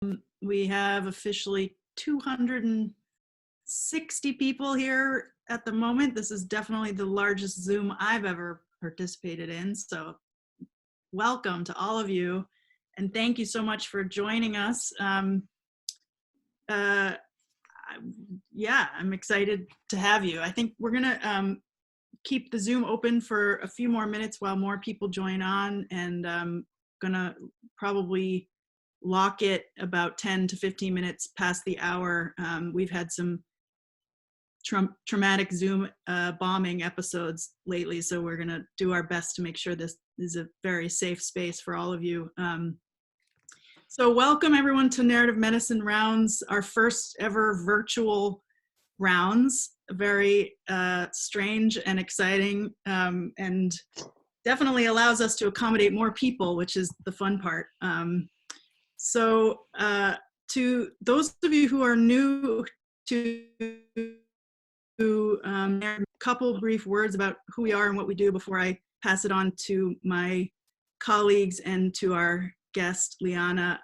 We have officially 260 people here at the moment. This is definitely the largest Zoom I've ever participated in. So welcome to all of you. And thank you so much for joining us. Yeah, I'm excited to have you. I think we're gonna keep the Zoom open for a few more minutes while more people join on, and gonna probably lock it about 10 to 15 minutes past the hour. We've had some traumatic Zoom bombing episodes lately, so we're gonna do our best to make sure this is a very safe space for all of you. So welcome everyone to Narrative Medicine Rounds, our first ever virtual rounds. Very strange and exciting, and definitely allows us to accommodate more people, which is the fun part. So to those of you who are new to a couple brief words about who we are and what we do before I pass it on to my colleagues and to our guest, Liana.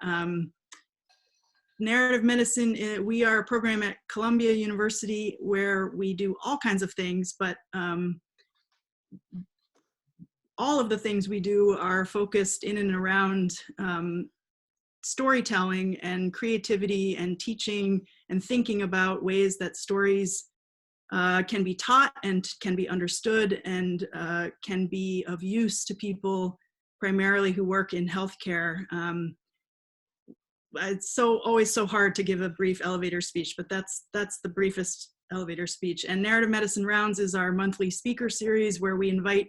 Narrative Medicine, we are a program at Columbia University where we do all kinds of things, but all of the things we do are focused in and around storytelling and creativity and teaching and thinking about ways that stories can be taught and can be understood and can be of use to people primarily who work in healthcare. It's always so hard to give a brief elevator speech, but that's the briefest elevator speech. And Narrative Medicine Rounds is our monthly speaker series where we invite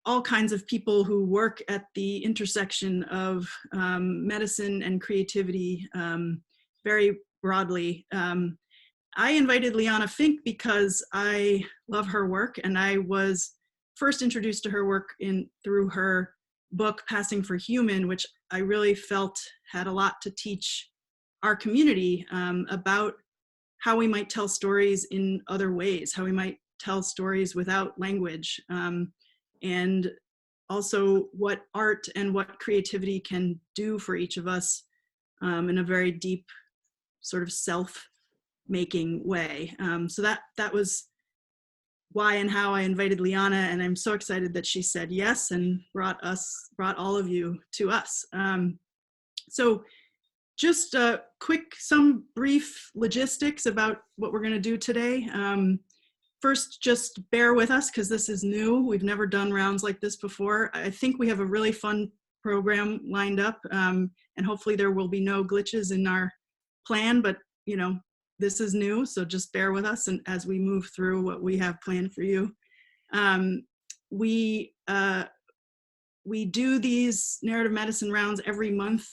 all kinds of people who work at the intersection of medicine and creativity very broadly. I invited Liana Finck because I love her work, and I was first introduced to her work through her book, Passing for Human, which I really felt had a lot to teach our community about how we might tell stories in other ways, how we might tell stories without language, and also what art and what creativity can do for each of us in a very deep sort of self-making way. So that was why and how I invited Liana, and I'm so excited that she said yes and brought all of you to us. So just some brief logistics about what we're gonna do today. First, just bear with us because this is new. We've never done rounds like this before. I think we have a really fun program lined up, and hopefully there will be no glitches in our plan, but you know, this is new, so just bear with us and as we move through what we have planned for you. We do these narrative medicine rounds every month,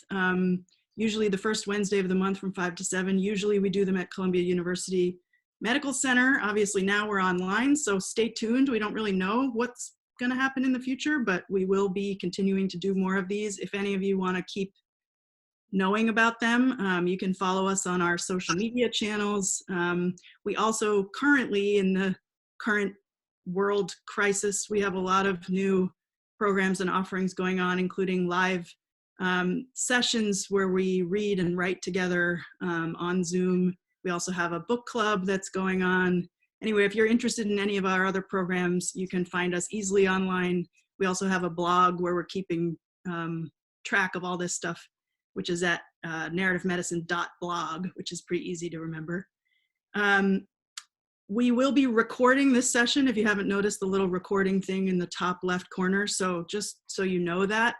usually the first Wednesday of the month from 5 to 7. Usually we do them at Columbia University Medical Center. Obviously now we're online, so stay tuned. We don't really know what's gonna happen in the future, but we will be continuing to do more of these. If any of you wanna keep knowing about them, you can follow us on our social media channels. We also currently, in the current world crisis, we have a lot of new programs and offerings going on, including live sessions where we read and write together on Zoom. We also have a book club that's going on. Anyway, if you're interested in any of our other programs, you can find us easily online. We also have a blog where we're keeping track of all this stuff, which is at narrativemedicine.blog, which is pretty easy to remember. We will be recording this session, if you haven't noticed the little recording thing in the top left corner. So just so you know that,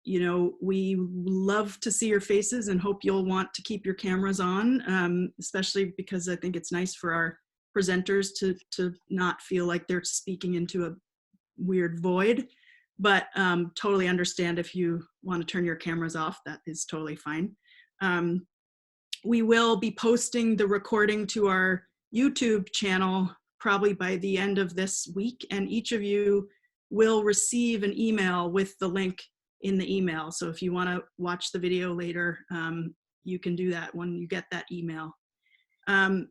you know, we love to see your faces and hope you'll want to keep your cameras on, especially because I think it's nice for our presenters to not feel like they're speaking into a weird void. But totally understand if you want to turn your cameras off, that is totally fine. We will be posting the recording to our YouTube channel probably by the end of this week, and each of you will receive an email with the link in the email. So if you want to watch the video later, you can do that when you get that email. A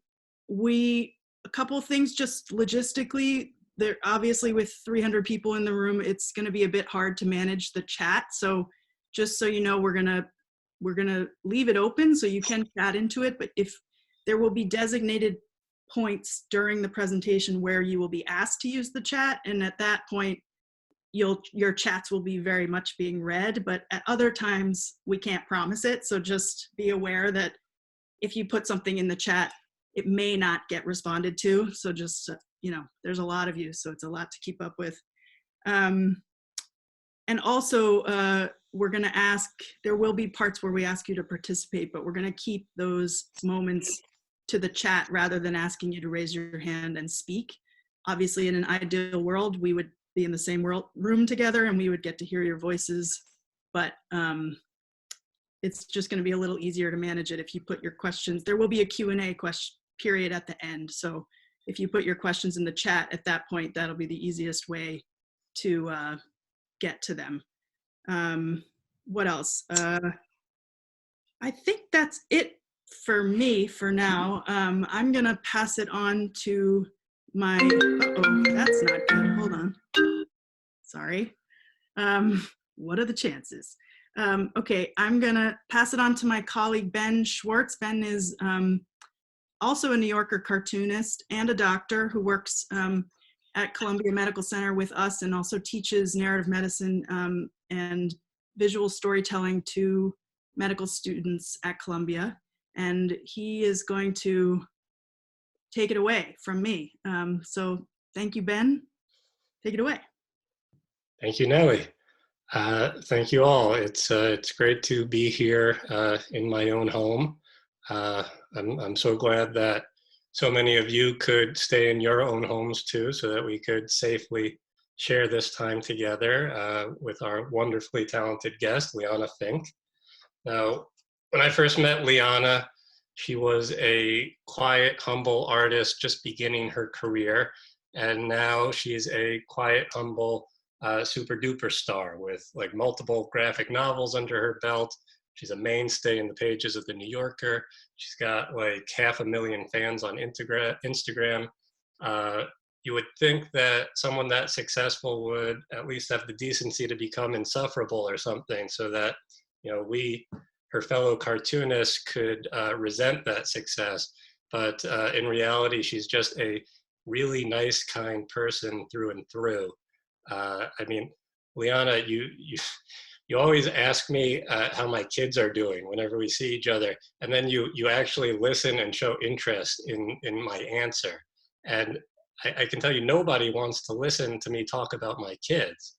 couple of things just logistically. There, obviously with 300 people in the room, it's going to be a bit hard to manage the chat. So just so you know, we're gonna leave it open so you can chat into it, but if there will be designated points during the presentation where you will be asked to use the chat, and at that point your chats will be very much being read, but at other times we can't promise it. So just be aware that if you put something in the chat, it may not get responded to. So just, you know, there's a lot of you, so it's a lot to keep up with. And also we're gonna ask, there will be parts where we ask you to participate, but we're gonna keep those moments to the chat rather than asking you to raise your hand and speak. Obviously, in an ideal world, we would be in the same room together and we would get to hear your voices, but it's just going to be a little easier to manage it if you put your questions. There will be a Q&A period at the end, so if you put your questions in the chat at that point, that'll be the easiest way to get to them. What else? I think that's it for me for now. I'm going to pass it on to my, uh-oh, that's not good, hold on. Sorry. What are the chances? Okay, I'm gonna pass it on to my colleague, Ben Schwartz. Ben is also a New Yorker cartoonist and a doctor who works at Columbia Medical Center with us and also teaches narrative medicine and visual storytelling to medical students at Columbia. And he is going to take it away from me. So thank you, Ben. Take it away. Thank you, Nellie. Thank you all. It's great to be here in my own home. I'm so glad that so many of you could stay in your own homes too, so that we could safely share this time together with our wonderfully talented guest, Liana Finck. Now, when I first met Liana, she was a quiet, humble artist just beginning her career, and now she's a quiet, humble, super duper star with like multiple graphic novels under her belt. She's a mainstay in the pages of the New Yorker. She's got like 500,000 fans on Instagram. You would think that someone that successful would at least have the decency to become insufferable or something, so that, you know, we, her fellow cartoonists, could resent that success. But in reality, she's just a really nice, kind person through and through. I mean, Liana, you always ask me how my kids are doing whenever we see each other, and then you actually listen and show interest in my answer. And I can tell you, nobody wants to listen to me talk about my kids.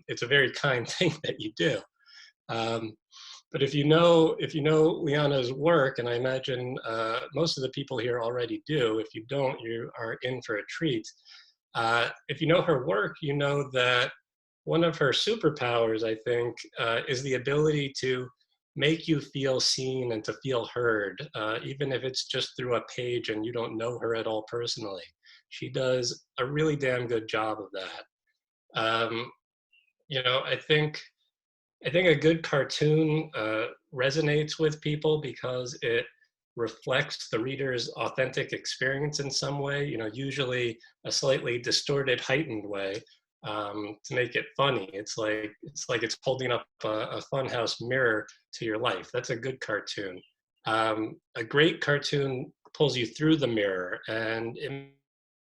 It's a very kind thing that you do. But if you know Liana's work, and I imagine most of the people here already do, if you don't, you are in for a treat. If you know her work, you know that one of her superpowers, I think, is the ability to make you feel seen and to feel heard, even if it's just through a page and you don't know her at all personally. She does a really damn good job of that. You know, I think a good cartoon resonates with people because it reflects the reader's authentic experience in some way, you know, usually a slightly distorted, heightened way, to make it funny. It's like it's holding up a funhouse mirror to your life. That's a good cartoon. A great cartoon pulls you through the mirror, and it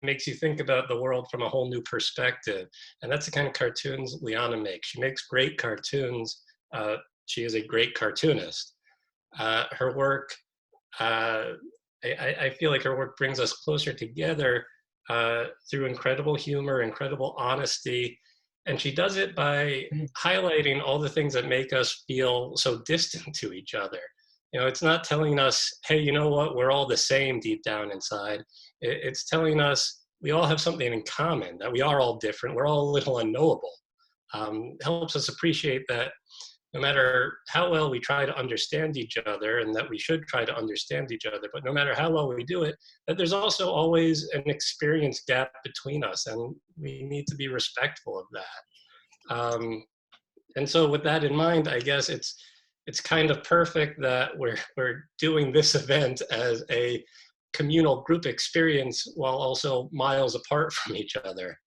makes you think about the world from a whole new perspective. And that's the kind of cartoons Liana makes. She makes great cartoons. She is a great cartoonist. Her work, I feel like her work brings us closer together through incredible humor, incredible honesty. And she does it by highlighting all the things that make us feel so distant to each other. You know, it's not telling us, hey, you know what, we're all the same deep down inside. It's telling us we all have something in common, that we are all different, we're all a little unknowable. Helps us appreciate that no matter how well we try to understand each other, and that we should try to understand each other, but no matter how well we do it, that there's also always an experience gap between us, and we need to be respectful of that. And so with that in mind, I guess it's kind of perfect that we're doing this event as a communal group experience while also miles apart from each other.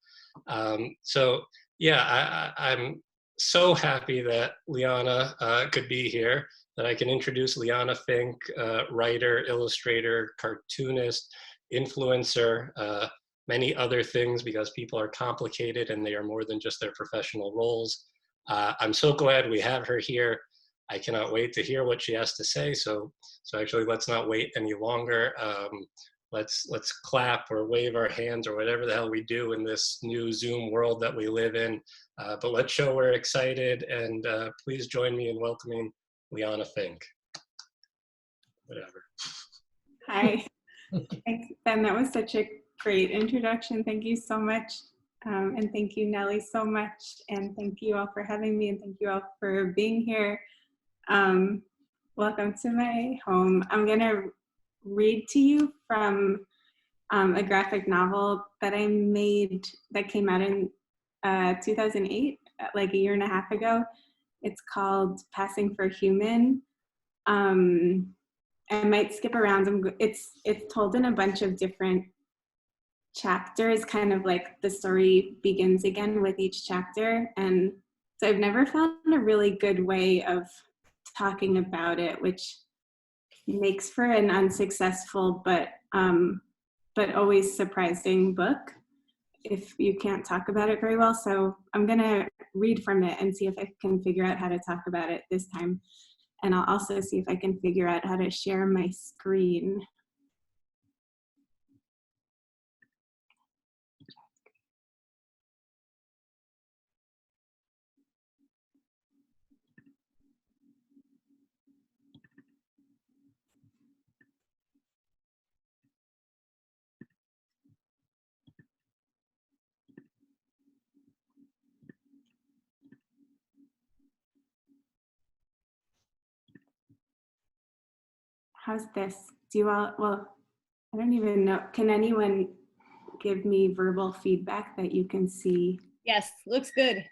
So yeah, so happy that Liana could be here, that I can introduce Liana Finck, writer, illustrator, cartoonist, influencer, many other things, because people are complicated and they are more than just their professional roles. I'm so glad we have her here. I cannot wait to hear what she has to say. So actually, let's not wait any longer. Let's clap or wave our hands or whatever the hell we do in this new Zoom world that we live in. But let's show we're excited, and please join me in welcoming Liana Finck. Whatever. Hi. Thanks, Ben. That was such a great introduction. Thank you so much. And thank you, Nellie, so much. And thank you all for having me, and thank you all for being here. Welcome to my home. I'm going to read to you from a graphic novel that I made that came out in 2008, like a year and a half ago. It's called Passing for Human. I might skip around. It's told in a bunch of different chapters, kind of like the story begins again with each chapter. And so I've never found a really good way of talking about it, which makes for an unsuccessful but always surprising book if you can't talk about it very well. So I'm gonna read from it and see if I can figure out how to talk about it this time. And I'll also see if I can figure out how to share my screen. How's this? Do you all, well, I don't even know. Can anyone give me verbal feedback that you can see? Yes, looks good.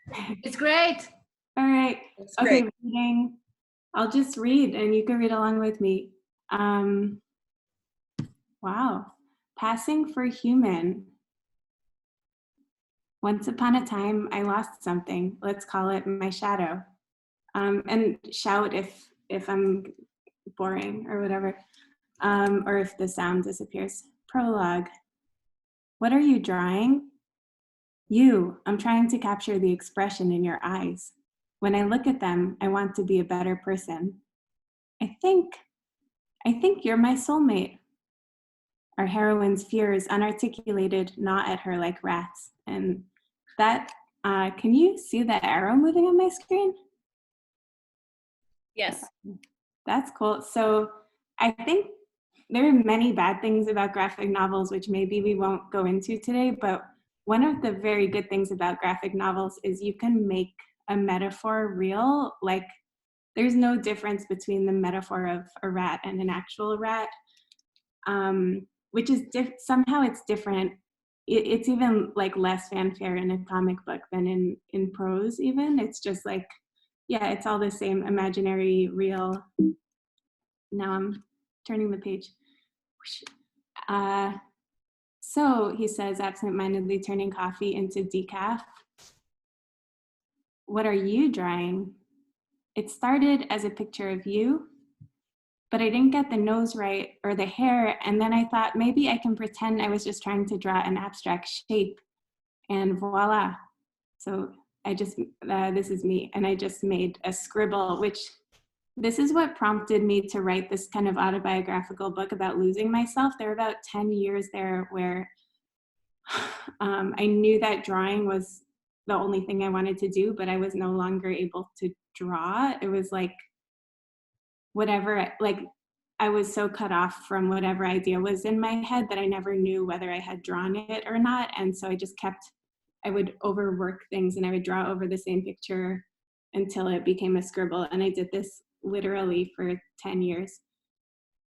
It's great. All right. It's Okay, great. reading. I'll just read and you can read along with me. Wow. Passing for human. Once upon a time, I lost something. Let's call it my shadow. And shout if I'm boring or whatever, or if the sound disappears. Prologue. What are you drawing? You. I'm trying to capture the expression in your eyes. When I look at them, I want to be a better person. I think you're my soulmate. Our heroine's fears unarticulated gnaw at her like rats. And that, can you see the arrow moving on my screen? Yes. That's cool. So I think there are many bad things about graphic novels, which maybe we won't go into today, but one of the very good things about graphic novels is you can make a metaphor real. Like, there's no difference between the metaphor of a rat and an actual rat, which is somehow it's different. It's even like less fanfare in a comic book than in prose even. It's just like, yeah, it's all the same imaginary, real. Now I'm turning the page. So he says, absent-mindedly turning coffee into decaf. What are you drawing? It started as a picture of you, but I didn't get the nose right or the hair. And then I thought maybe I can pretend I was just trying to draw an abstract shape, and voila. So I just, this is me. And I just made a scribble, which this is what prompted me to write this kind of autobiographical book about losing myself. There were about 10 years there where I knew that drawing was the only thing I wanted to do, but I was no longer able to draw. It was like whatever, like I was so cut off from whatever idea was in my head that I never knew whether I had drawn it or not. And so I just I would overwork things and I would draw over the same picture until it became a scribble. And I did this literally for 10 years.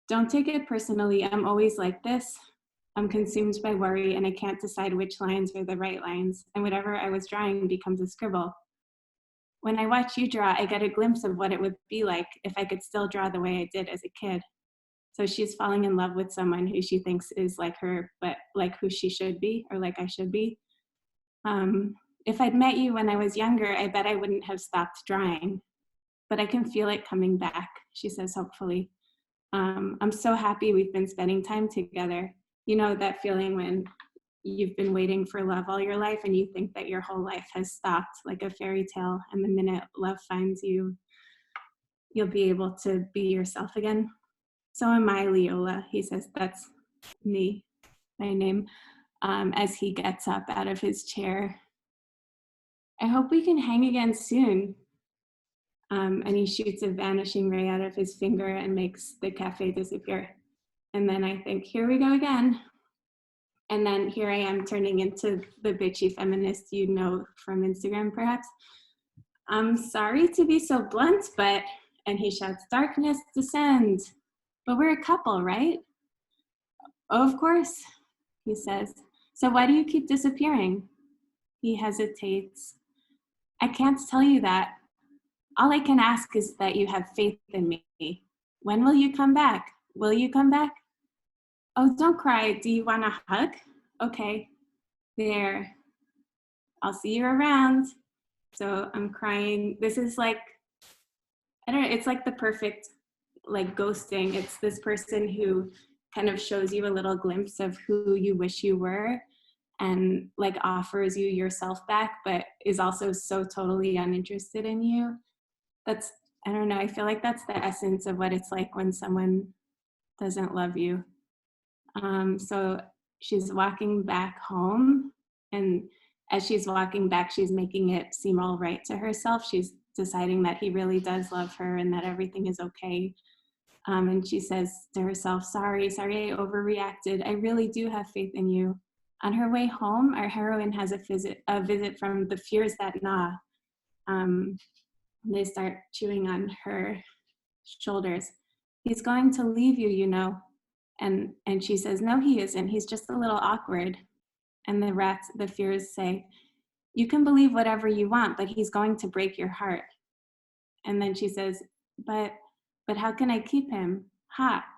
Don't take it personally. I'm always like this. I'm consumed by worry and I can't decide which lines are the right lines. And whatever I was drawing becomes a scribble. When I watch you draw, I get a glimpse of what it would be like if I could still draw the way I did as a kid. So she's falling in love with someone who she thinks is like her, but like who she should be, or like I should be. If I'd met you when I was younger, I bet I wouldn't have stopped drawing. But I can feel it coming back, she says, hopefully. I'm so happy we've been spending time together. You know, that feeling when you've been waiting for love all your life and you think that your whole life has stopped, like a fairy tale, and the minute love finds you, you'll be able to be yourself again. So am I, Leola, he says. That's me, my name, as he gets up out of his chair. I hope we can hang again soon. And he shoots a vanishing ray out of his finger and makes the cafe disappear. And then I think, here we go again. And then here I am turning into the bitchy feminist you know from Instagram, perhaps. I'm sorry to be so blunt, but, and he shouts, darkness descend. But we're a couple, right? Oh, of course, he says. So why do you keep disappearing? He hesitates. I can't tell you that. All I can ask is that you have faith in me. When will you come back? Will you come back? Oh, don't cry. Do you want a hug? Okay, there. I'll see you around. So I'm crying. This is like, I don't know, it's like the perfect like ghosting. It's this person who kind of shows you a little glimpse of who you wish you were and like offers you yourself back, but is also so totally uninterested in you. That's, I don't know, I feel like that's the essence of what it's like when someone doesn't love you. So she's walking back home, and as she's walking back, she's making it seem all right to herself. She's deciding that he really does love her and that everything is okay. And she says to herself, sorry, I overreacted. I really do have faith in you. On her way home, our heroine has a visit from the fears that gnaw. They start chewing on her shoulders. He's going to leave you, you know. And she says, no, he isn't. He's just a little awkward. And the fears say, you can believe whatever you want, but he's going to break your heart. And then she says, but how can I keep him?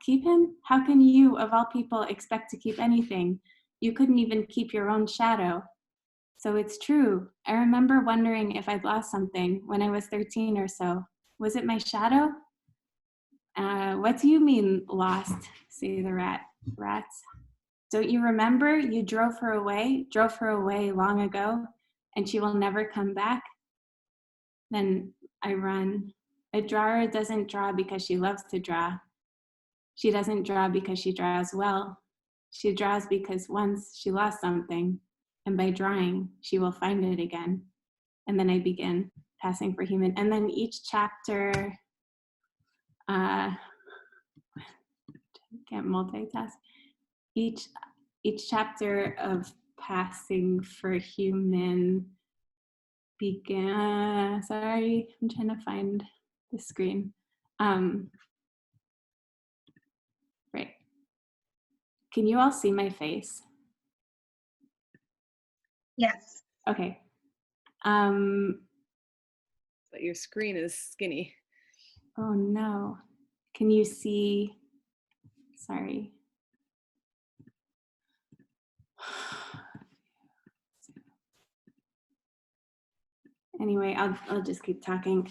Keep him? How can you, of all people, expect to keep anything? You couldn't even keep your own shadow. So it's true. I remember wondering if I'd lost something when I was 13 or so. Was it my shadow? What do you mean lost? Say the rats. Don't you remember? You drove her away long ago, and she will never come back. Then I run. A drawer doesn't draw because she loves to draw. She doesn't draw because she draws well. She draws because once she lost something, and by drawing, she will find it again. And then I begin passing for human. And then each chapter, can't multitask. Each chapter of passing for human began, sorry, I'm trying to find the screen. Right. Can you all see my face? Yes. Okay. But your screen is skinny. Oh no. Can you see? Sorry. Anyway, I'll just keep talking.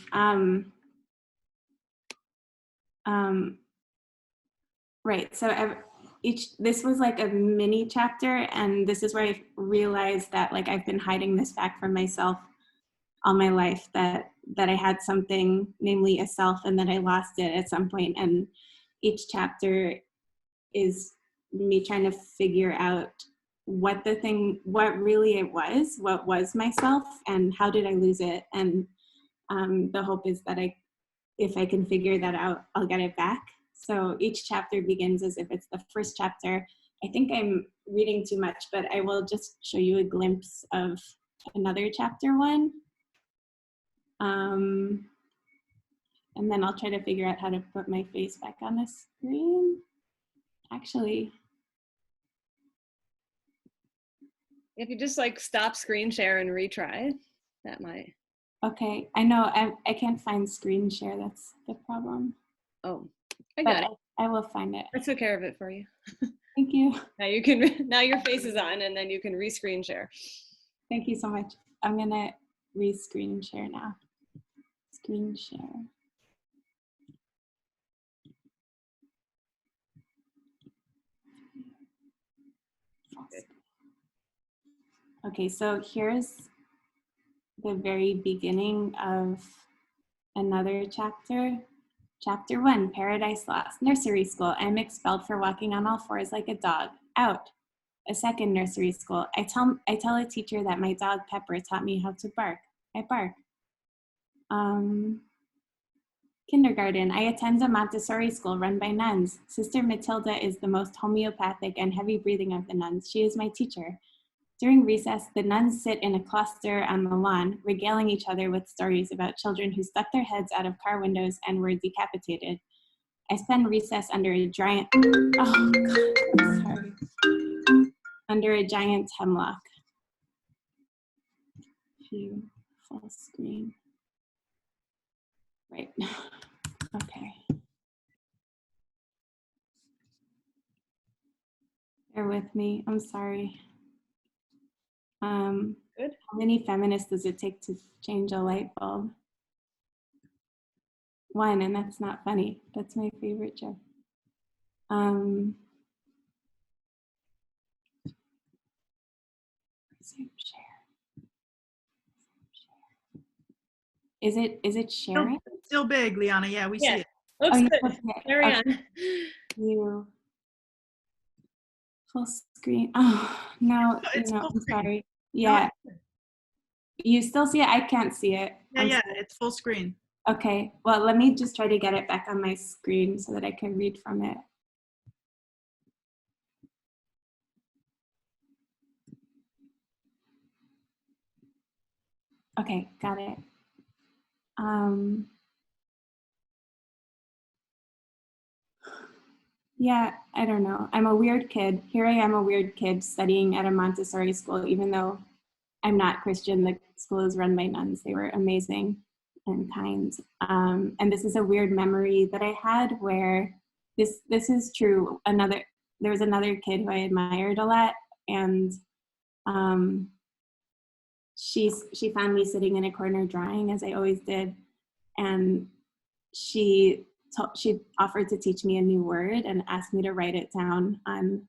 Right. So this was like a mini chapter, and this is where I realized that like I've been hiding this fact from myself all my life, that I had something, namely a self, and that I lost it at some point. And each chapter is me trying to figure out what really it was, what was myself, and how did I lose it. And the hope is that if I can figure that out, I'll get it back. So each chapter begins as if it's the first chapter. I think I'm reading too much, but I will just show you a glimpse of another chapter one. And then I'll try to figure out how to put my face back on the screen. Actually. If you just like stop screen share and retry, that might. Okay, I know I can't find screen share, that's the problem. Oh, I got it. I will find it. I took care of it for you. Thank you. Now your face is on, and then you can re-screen share. Thank you so much. I'm gonna re-screen share now. Screen share. Okay, so here's the very beginning of another chapter. Chapter 1, Paradise Lost. Nursery school. I'm expelled for walking on all fours like a dog. Out. A second nursery school. I tell a teacher that my dog Pepper taught me how to bark. I bark. Kindergarten. I attend a Montessori school run by nuns. Sister Matilda is the most homeopathic and heavy breathing of the nuns. She is my teacher. During recess, the nuns sit in a cluster on the lawn, regaling each other with stories about children who stuck their heads out of car windows and were decapitated. I spend recess under a giant, oh God, I'm sorry. Under a giant hemlock. View, full screen. Right, okay. Bear with me, I'm sorry. Good. How many feminists does it take to change a light bulb? One, and that's not funny. That's my favorite joke. Zoom share. Is it sharing? Still big, Liana. Yeah, we see it. Looks Oh, you good. can see it. Carry Okay. on. You full screen. Oh no, It's full I'm screen. sorry. Yeah. No, You still see it? I can't see it. yeah, I'm yeah, sorry. it's full screen. Okay, well, let me just try to get it back on my screen so that I can read from it. Okay, got it. Yeah, I don't know. I'm a weird kid. Here I am, a weird kid studying at a Montessori school, even though I'm not Christian. The school is run by nuns. They were amazing and kind. And this is a weird memory that I had where this is true. There was another kid who I admired a lot, and she found me sitting in a corner drawing, as I always did, and she offered to teach me a new word and asked me to write it down on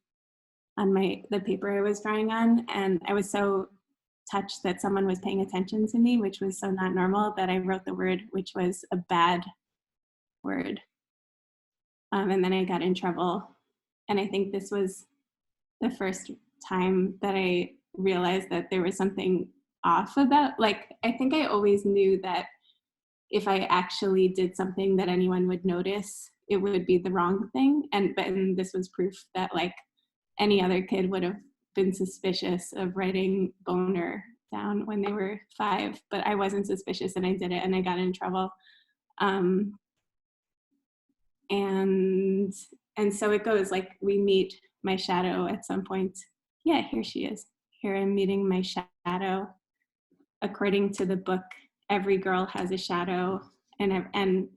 the paper I was drawing on. And I was so touched that someone was paying attention to me, which was so not normal, that I wrote the word, which was a bad word. And then I got in trouble. And I think this was the first time that I realized that there was something off about, like, I think I always knew that if I actually did something that anyone would notice, it would be the wrong thing. But this was proof that, like, any other kid would have been suspicious of writing boner down when they were 5, but I wasn't suspicious, and I did it, and I got in trouble. And so it goes, like, we meet my shadow at some point. Yeah, here she is. Here I'm meeting my shadow. According to the book, every girl has a shadow, and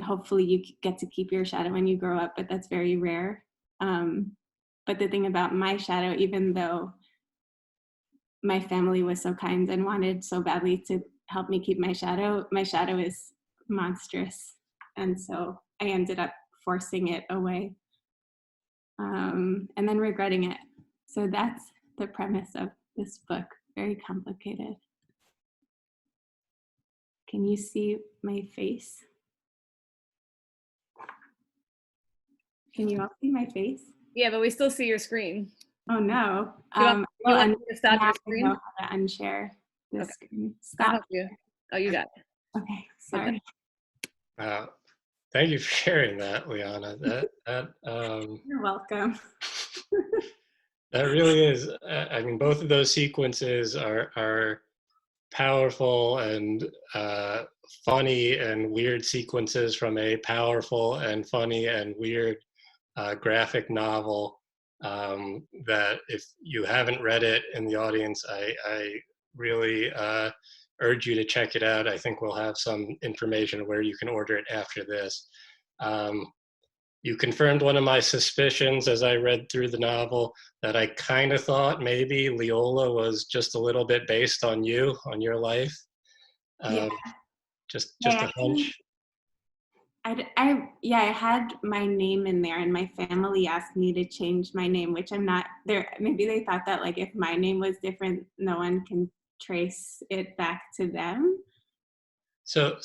hopefully you get to keep your shadow when you grow up, but that's very rare. But the thing about my shadow, even though my family was so kind and wanted so badly to help me keep my shadow is monstrous. And so I ended up forcing it away, and then regretting it. So that's the premise of this book, very complicated. Can you see my face? Can you all see my face? Yeah, but we still see your screen. Oh no. You want me to stop your screen? I know how to unshare this screen. I'll Stop. help you. Oh, you got it. Okay, sorry. Thank you for sharing that, Liana. You're welcome. That really is. I mean, both of those sequences are powerful and funny and weird sequences from a powerful and funny and weird graphic novel that, if you haven't read it in the audience, I really urge you to check it out. I think we'll have some information where you can order it after this. you confirmed one of my suspicions as I read through the novel, that I kind of thought maybe Leola was just a little bit based on you, on your life. Yeah. Just Yeah, a hunch. I had my name in there, and my family asked me to change my name, which I'm not there. Maybe they thought that like if my name was different, no one can trace it back to them. So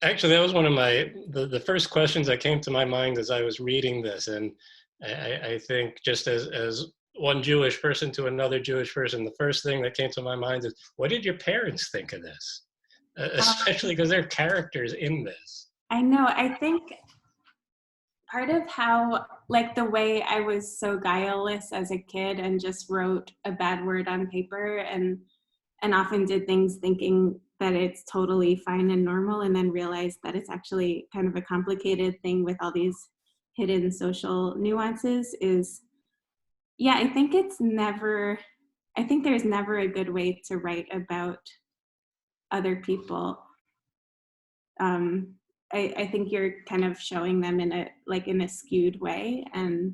actually, that was one of the first questions that came to my mind as I was reading this, and I think just as one Jewish person to another Jewish person, the first thing that came to my mind is, what did your parents think of this? Especially because they're characters in this. I know. I think part of how, like the way I was so guileless as a kid and just wrote a bad word on paper and often did things thinking that it's totally fine and normal, and then realized that it's actually kind of a complicated thing with all these hidden social nuances is, yeah, I think there's never a good way to write about other people. I think you're kind of showing them in a skewed way, and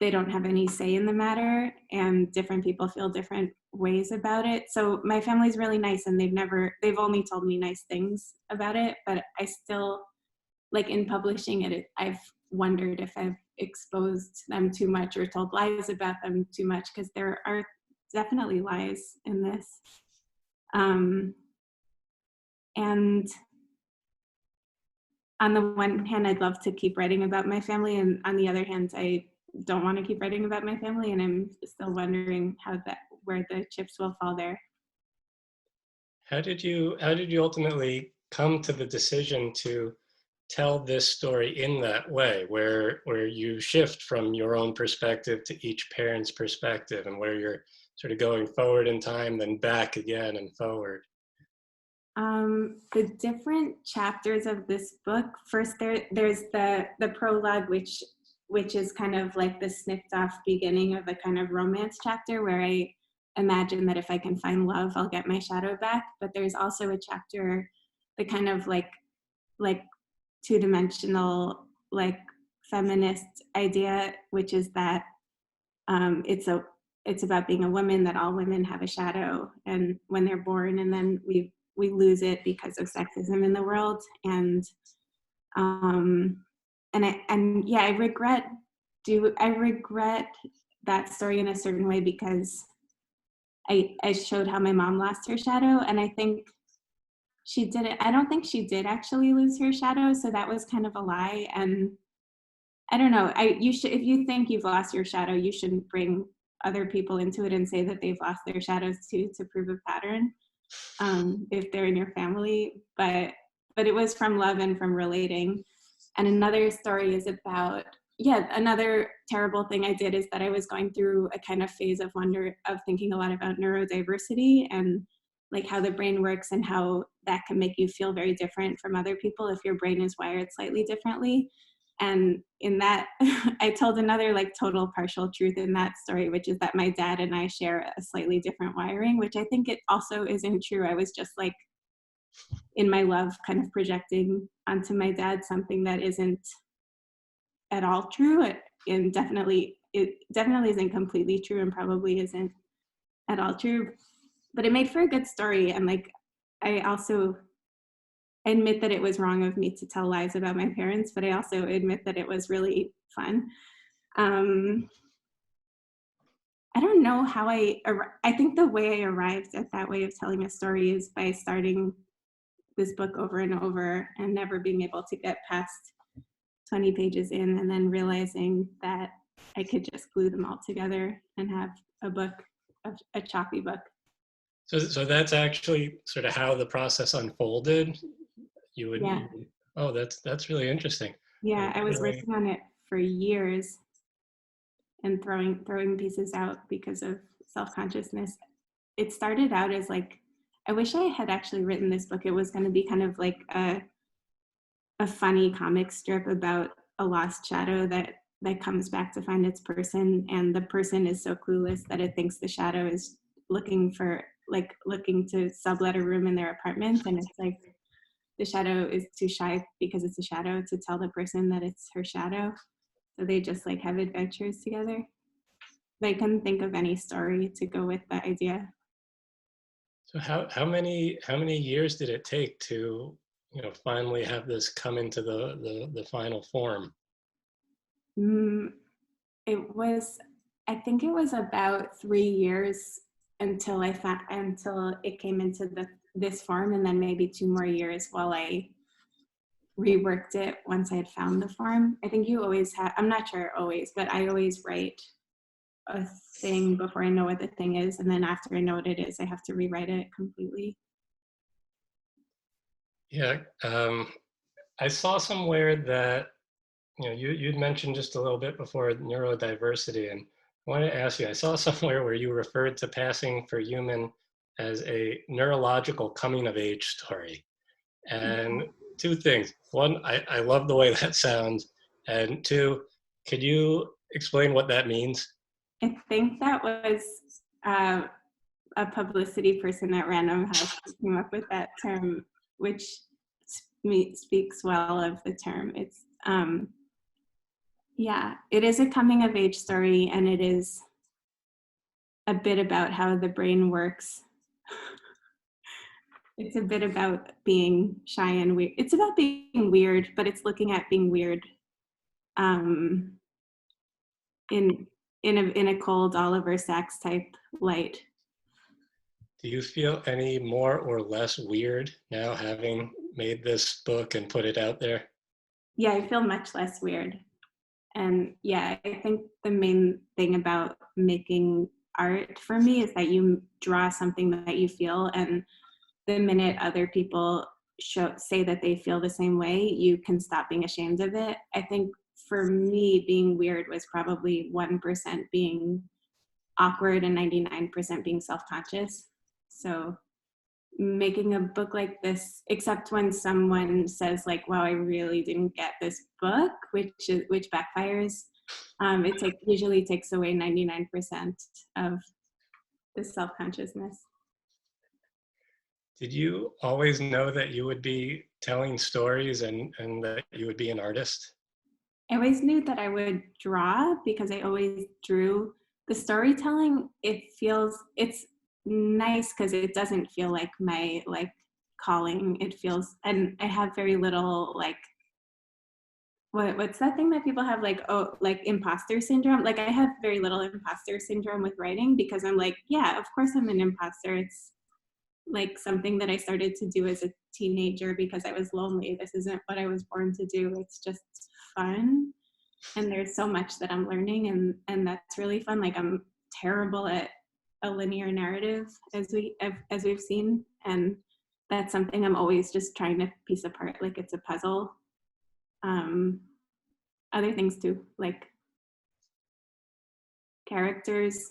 they don't have any say in the matter, and different people feel different ways about it. So my family's really nice, and they've only told me nice things about it, but I still, like in publishing it, I've wondered if I've exposed them too much or told lies about them too much, because there are definitely lies in this. And on the one hand, I'd love to keep writing about my family, and on the other hand, I don't want to keep writing about my family, and I'm still wondering where the chips will fall there. How did you ultimately come to the decision to tell this story in that way, where you shift from your own perspective to each parent's perspective, and where you're sort of going forward in time, then back again and forward? The different chapters of this book, first there's the prologue, which is kind of like the snipped off beginning of a kind of romance chapter where I imagine that if I can find love, I'll get my shadow back. But there's also a chapter, the kind of like two-dimensional, like feminist idea, which is that it's about being a woman, that all women have a shadow, and when they're born, and then we lose it because of sexism in the world. And I regret that story in a certain way, because I showed how my mom lost her shadow, and I think she didn't. I don't think she did actually lose her shadow, so that was kind of a lie. And I don't know. You should, if you think you've lost your shadow, you shouldn't bring other people into it and say that they've lost their shadows too to prove a pattern, if they're in your family. But it was from love and from relating. And another story is about, another terrible thing I did is that I was going through a kind of phase of thinking a lot about neurodiversity and like how the brain works and how that can make you feel very different from other people if your brain is wired slightly differently. And in that, I told another like total partial truth in that story, which is that my dad and I share a slightly different wiring, which I think it also isn't true. I was just like, in my love, kind of projecting onto my dad something that isn't at all true. It definitely isn't completely true, and probably isn't at all true. But it made for a good story. And like, I also admit that it was wrong of me to tell lies about my parents, but I also admit that it was really fun. I don't know how I think the way I arrived at that way of telling a story is by starting this book over and over and never being able to get past 20 pages in, and then realizing that I could just glue them all together and have a book, a choppy book. So that's actually sort of how the process unfolded. Oh, that's really interesting. Yeah, I was working on it for years and throwing pieces out because of self-consciousness. It started out as like, I wish I had actually written this book. It was going to be kind of like a funny comic strip about a lost shadow that comes back to find its person, and the person is so clueless that it thinks the shadow is looking to sublet a room in their apartment, and it's like the shadow is too shy because it's a shadow to tell the person that it's her shadow. So they just like have adventures together. But I couldn't think of any story to go with that idea. So how many years did it take to, you know, finally have this come into the final form? It was, I think it was about 3 years until it came into this form, and then maybe 2 more years while I reworked it once I had found the form. I think you always have, I'm not sure always, but I always write a thing before I know what the thing is, and then after I know what it is, I have to rewrite it completely. Yeah, I saw somewhere that, you know, you'd mentioned just a little bit before neurodiversity, and I wanted to ask you, I saw somewhere where you referred to Passing for Human as a neurological coming of age story. And two things. One, I love the way that sounds. And two, could you explain what that means? I think that was a publicity person at Random House who came up with that term, which speaks well of the term. It's yeah, it is a coming of age story, and it is a bit about how the brain works. It's a bit about being shy and weird. It's about being weird, but it's looking at being weird in a cold Oliver Sacks type light. Do you feel any more or less weird now, having made this book and put it out there? Yeah, I feel much less weird. And yeah, I think the main thing about making art for me is that you draw something that you feel, and the minute other people say that they feel the same way, you can stop being ashamed of it. I think for me, being weird was probably 1% being awkward and 99% being self-conscious. So making a book like this, except when someone says like, wow, I really didn't get this book, which backfires, it usually takes away 99% of the self-consciousness. Did you always know that you would be telling stories and that you would be an artist? I always knew that I would draw because I always drew. The storytelling, it's nice because it doesn't feel like my like calling. It feels, and I have very little like, what's that thing that people have, like, oh, like imposter syndrome? Like I have very little imposter syndrome with writing because I'm like, yeah, of course I'm an imposter. It's like something that I started to do as a teenager because I was lonely. This isn't what I was born to do. It's just fun. And there's so much that I'm learning, and that's really fun. Like I'm terrible at a linear narrative as we've seen. And that's something I'm always just trying to piece apart. Like it's a puzzle. Other things too, like characters.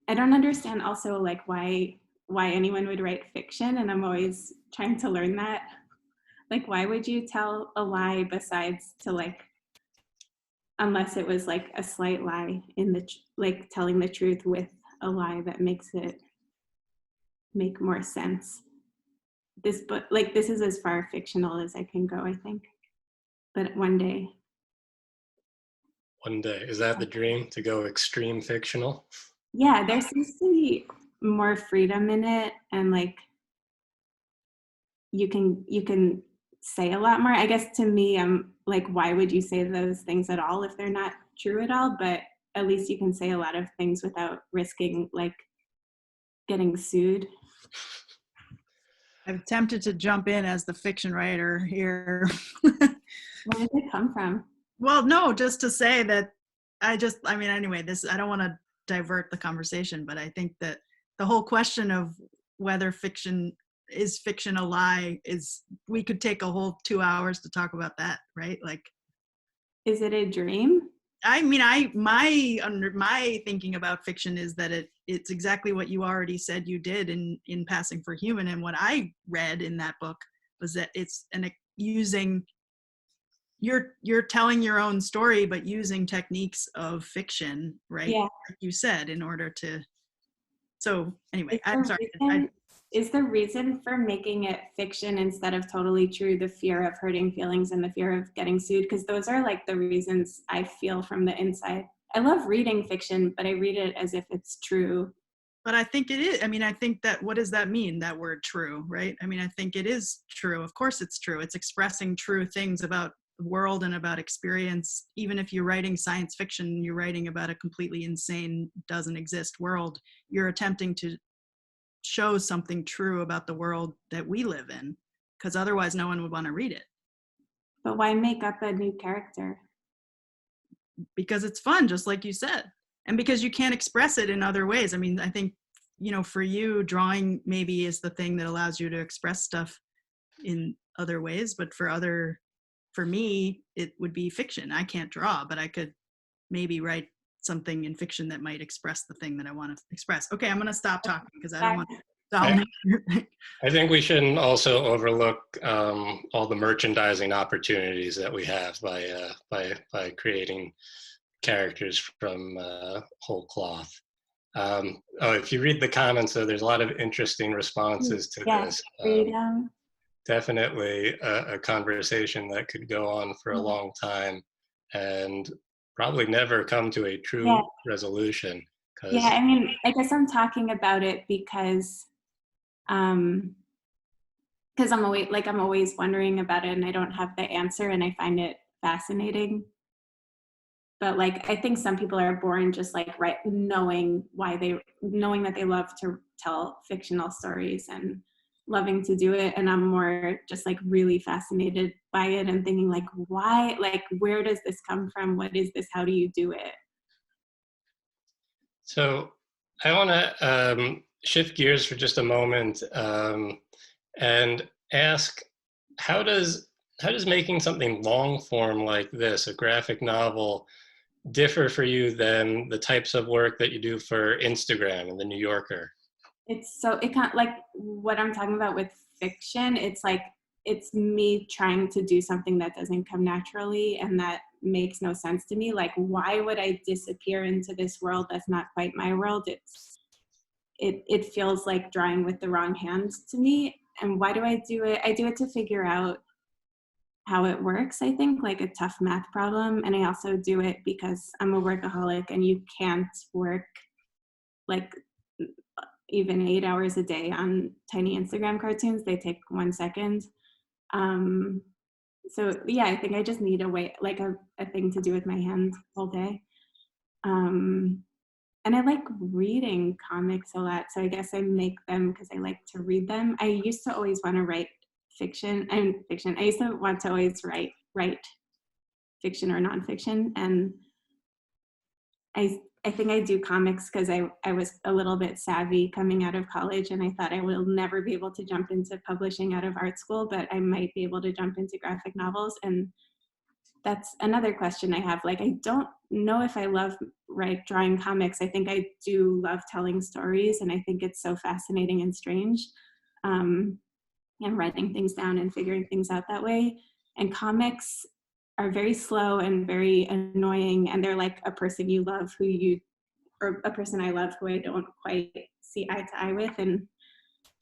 I don't understand also like why anyone would write fiction, and I'm always trying to learn that. Like, why would you tell a lie besides to like, unless it was like a slight lie in the like telling the truth with a lie that makes it make more sense. This book, like this is as far fictional as I can go, I think. But one day. One day, is that the dream, to go extreme fictional? Yeah, there seems to be more freedom in it, and like you can say a lot more. I guess to me, I'm like, why would you say those things at all if they're not true at all? But at least you can say a lot of things without risking like getting sued. I'm tempted to jump in as the fiction writer here. Where did it come from? Well, no, just to say that anyway, I don't want to divert the conversation, but I think that the whole question of whether fiction is fiction a lie we could take a whole 2 hours to talk about that, right? Like, is it a dream? I mean, my thinking about fiction is that it's exactly what you already said you did in Passing for Human, and what I read in that book was that it's using, you're telling your own story, but using techniques of fiction, right? Yeah. Like you said, in order to. So anyway, I'm sorry. is the reason for making it fiction instead of totally true the fear of hurting feelings and the fear of getting sued? Because those are like the reasons I feel from the inside. I love reading fiction, but I read it as if it's true. But I think it is. I mean, I think that, what does that mean, that word true, right? I mean, I think it is true. Of course it's true. It's expressing true things about the world and about experience. Even if you're writing science fiction, you're writing about a completely insane, doesn't exist world, you're attempting to show something true about the world that we live in, because otherwise no one would want to read it. But why make up a new character? Because it's fun, just like you said. And because you can't express it in other ways. I mean, I think, you know, for you, drawing maybe is the thing that allows you to express stuff in other ways. But for me, it would be fiction. I can't draw, but I could maybe write something in fiction that might express the thing that I want to express. Okay, I'm going to stop talking because I don't want to dominate. I think we shouldn't also overlook all the merchandising opportunities that we have by creating characters from whole cloth. If you read the comments, though, there's a lot of interesting responses to this. Definitely a conversation that could go on for a long time and probably never come to a true resolution. Yeah, I mean, I guess I'm talking about it because I'm always wondering about it and I don't have the answer and I find it fascinating. But like, I think some people are born just like knowing that they love to tell fictional stories and loving to do it. And I'm more just like really fascinated by it and thinking like, why, like, where does this come from? What is this? How do you do it? So I want to shift gears for just a moment and ask, how does making something long form like this, a graphic novel, differ for you than the types of work that you do for Instagram and the New Yorker? It kind of like what I'm talking about with fiction. It's like, it's me trying to do something that doesn't come naturally and that makes no sense to me. Like, why would I disappear into this world that's not quite my world? It feels like drawing with the wrong hands to me. And why do I do it? I do it to figure out how it works, I think, like a tough math problem. And I also do it because I'm a workaholic and you can't work like even 8 hours a day on tiny Instagram cartoons. They take 1 second. So yeah, I think I just need a way, like a thing to do with my hands all day. And I like reading comics a lot. So I guess I make them because I like to read them. I used to always want to write fiction. I used to want to always write fiction or nonfiction. And I think I do comics because I was a little bit savvy coming out of college and I thought I will never be able to jump into publishing out of art school, but I might be able to jump into graphic novels. And that's another question I have. Like, I don't know if I love drawing comics. I think I do love telling stories and I think it's so fascinating and strange. And writing things down and figuring things out that way. And comics are very slow and very annoying, and they're like a person you love or a person I love who I don't quite see eye to eye with, and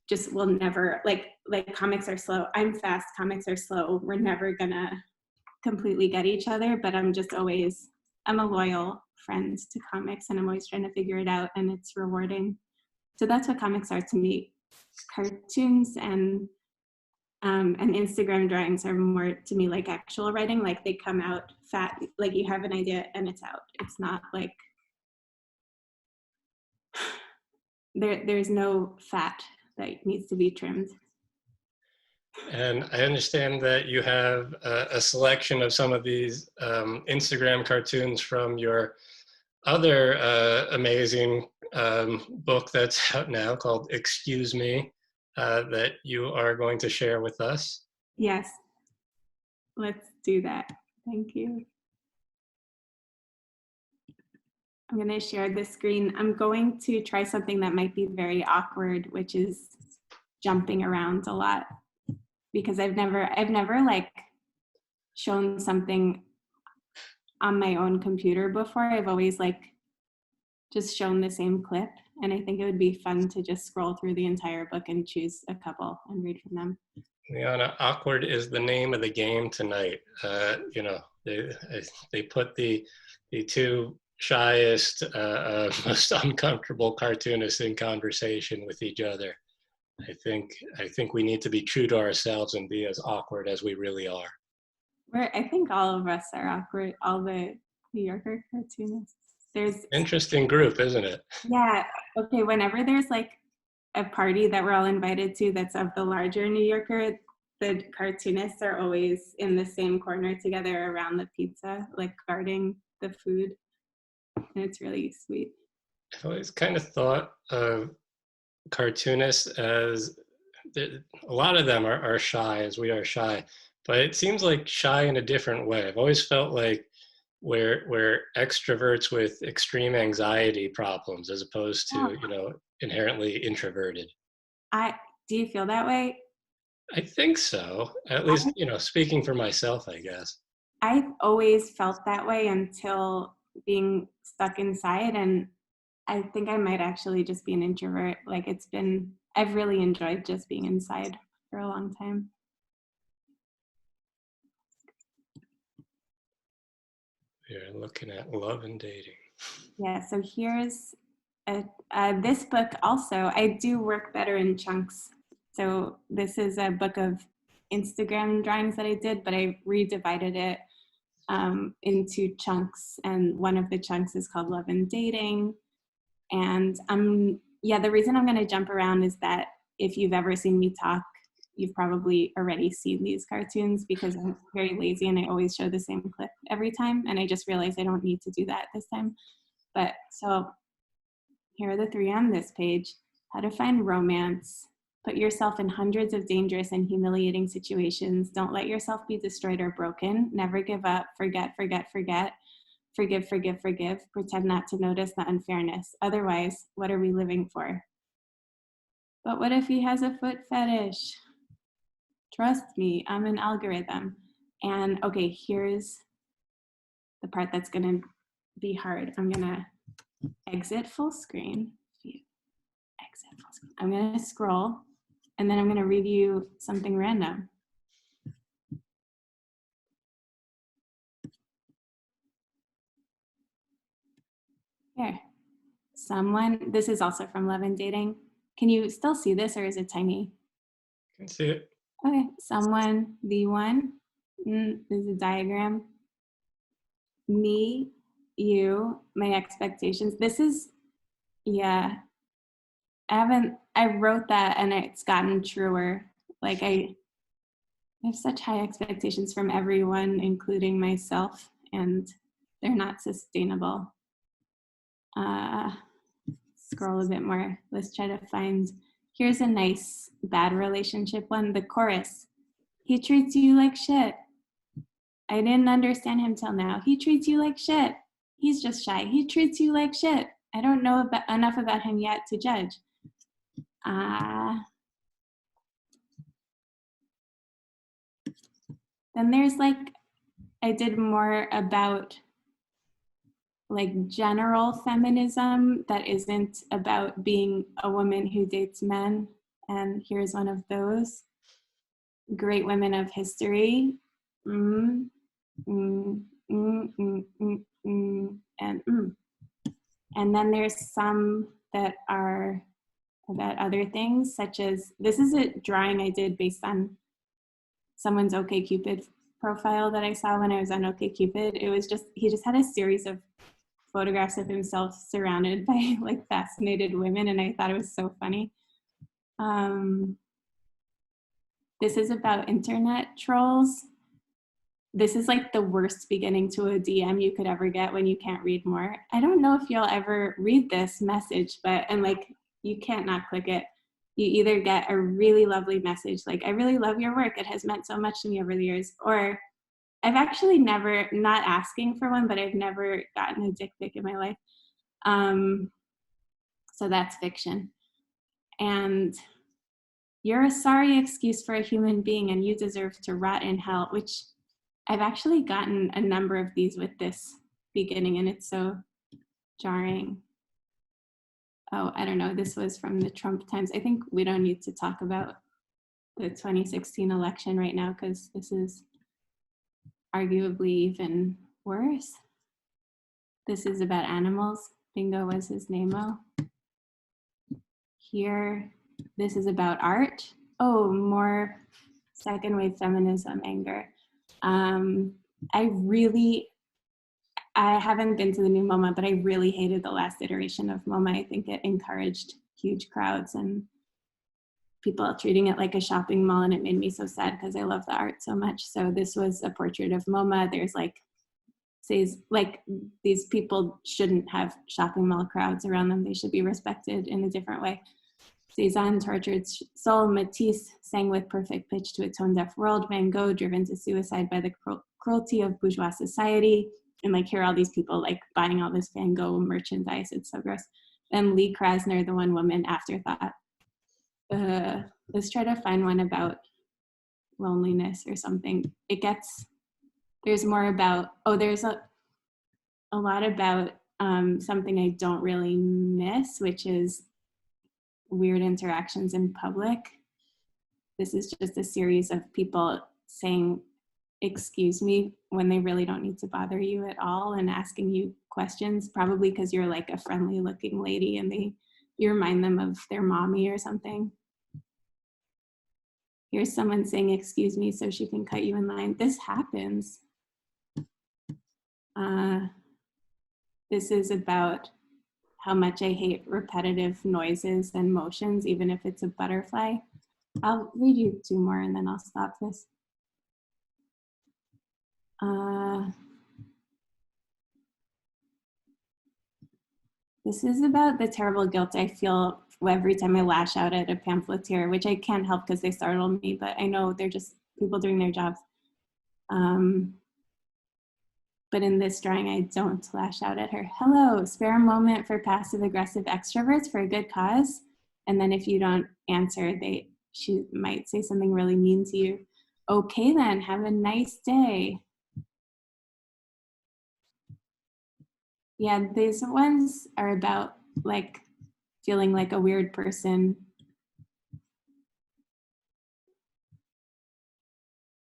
just will never, like comics are slow. I'm fast, comics are slow. We're never gonna completely get each other, but I'm a loyal friend to comics and I'm always trying to figure it out and it's rewarding. So that's what comics are to me. Cartoons and Instagram drawings are more to me like actual writing, like they come out fat, like you have an idea and it's out. It's not like there's no fat that needs to be trimmed. And I understand that you have a selection of some of these Instagram cartoons from your other amazing book that's out now called Excuse Me, that you are going to share with us. Yes, let's do that. Thank you. I'm going to share the screen. I'm going to try something that might be very awkward, which is jumping around a lot, because I've never like shown something on my own computer before. I've always like just shown the same clip. And I think it would be fun to just scroll through the entire book and choose a couple and read from them. Liana, awkward is the name of the game tonight. You know, they put the two shyest, most uncomfortable cartoonists in conversation with each other. I think we need to be true to ourselves and be as awkward as we really are. I think all of us are awkward, all the New Yorker cartoonists. There's interesting group, isn't it? Yeah. Okay. Whenever there's like a party that we're all invited to that's of the larger New Yorker, the cartoonists are always in the same corner together around the pizza, like guarding the food. And it's really sweet. I've always kind of thought of cartoonists as, a lot of them are shy, as we are shy, but it seems like shy in a different way. I've always felt like we're extroverts with extreme anxiety problems as opposed to, you know, inherently introverted. Do you feel that way? I think so. At least, you know, speaking for myself, I guess. I've always felt that way until being stuck inside, and I think I might actually just be an introvert. Like I've really enjoyed just being inside for a long time. We're looking at love and dating. Yeah, so here's this book also. I do work better in chunks. So this is a book of Instagram drawings that I did, but I redivided it into chunks. And one of the chunks is called Love and Dating. And the reason I'm going to jump around is that if you've ever seen me talk, you've probably already seen these cartoons because I'm very lazy and I always show the same clip every time. And I just realized I don't need to do that this time. But so here are the three on this page. How to find romance. Put yourself in hundreds of dangerous and humiliating situations. Don't let yourself be destroyed or broken. Never give up. Forget, forget, forget. Forgive, forgive, forgive. Pretend not to notice the unfairness. Otherwise, what are we living for? But what if he has a foot fetish? Trust me, I'm an algorithm. And okay, here's the part that's gonna be hard. I'm gonna exit full screen. Exit full screen. I'm gonna scroll, and then I'm gonna read you something random. Here, this is also from Love and Dating. Can you still see this, or is it tiny? I can see it. Okay, someone, the one, there's a diagram. Me, you, my expectations. This is, yeah, I wrote that and it's gotten truer. Like I have such high expectations from everyone, including myself, and they're not sustainable. Scroll a bit more. Let's try to find, here's a nice bad relationship one, the chorus. He treats you like shit. I didn't understand him till now. He treats you like shit. He's just shy. He treats you like shit. I don't know enough about him yet to judge. Then there's like, I did more about like general feminism that isn't about being a woman who dates men. And here's one of those. Great women of history. And then there's some that are about other things, such as, this is a drawing I did based on someone's OkCupid profile that I saw when I was on OkCupid. It was just, he just had a series of photographs of himself surrounded by like fascinated women, and I thought it was so funny. This is about internet trolls. This is like the worst beginning to a DM you could ever get when you can't read more. I don't know if you'll ever read this message, and like, you can't not click it. You either get a really lovely message, like, I really love your work, it has meant so much to me over the years, or I've actually never, not asking for one, but I've never gotten a dick pic in my life. So that's fiction. And you're a sorry excuse for a human being and you deserve to rot in hell, which I've actually gotten a number of these with this beginning, and it's so jarring. oh, I don't know, this was from the Trump times. I think we don't need to talk about the 2016 election right now because this is arguably even worse. This is about animals. Bingo was his name-o. Here, this is about art. Oh, more second wave feminism anger. I haven't been to the new MoMA, but I really hated the last iteration of MoMA. I think it encouraged huge crowds and people treating it like a shopping mall, and it made me so sad because I love the art so much. So this was a portrait of MoMA. There's like, says like these people shouldn't have shopping mall crowds around them. They should be respected in a different way. Cézanne tortured soul. Matisse sang with perfect pitch to a tone-deaf world. Van Gogh driven to suicide by the cruelty of bourgeois society. And like here are all these people like buying all this Van Gogh merchandise. It's so gross. Then Lee Krasner, the one woman afterthought. Let's try to find one about loneliness or something. There's more about, there's a lot about something I don't really miss, which is weird interactions in public. This is just a series of people saying, excuse me, when they really don't need to bother you at all and asking you questions, probably because you're like a friendly looking lady and you remind them of their mommy or something. Here's someone saying, excuse me, so she can cut you in line. This happens. This is about how much I hate repetitive noises and motions, even if it's a butterfly. I'll read you two more and then I'll stop this. This is about the terrible guilt I feel every time I lash out at a pamphleteer, which I can't help because they startle me, but I know they're just people doing their jobs. But in this drawing, I don't lash out at her. Hello, spare a moment for passive-aggressive extroverts for a good cause. And then if you don't answer, she might say something really mean to you. Okay then, have a nice day. Yeah, these ones are about like feeling like a weird person.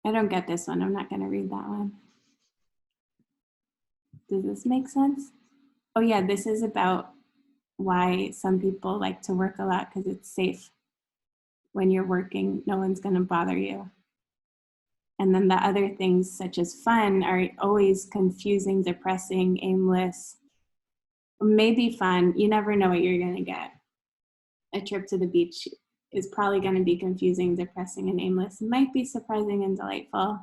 I don't get this one. I'm not going to read that one. Does this make sense? Oh yeah, this is about why some people like to work a lot because it's safe. When you're working, no one's going to bother you. And then the other things such as fun are always confusing, depressing, aimless. Maybe fun. You never know what you're going to get. A trip to the beach is probably going to be confusing, depressing, and aimless. It might be surprising and delightful.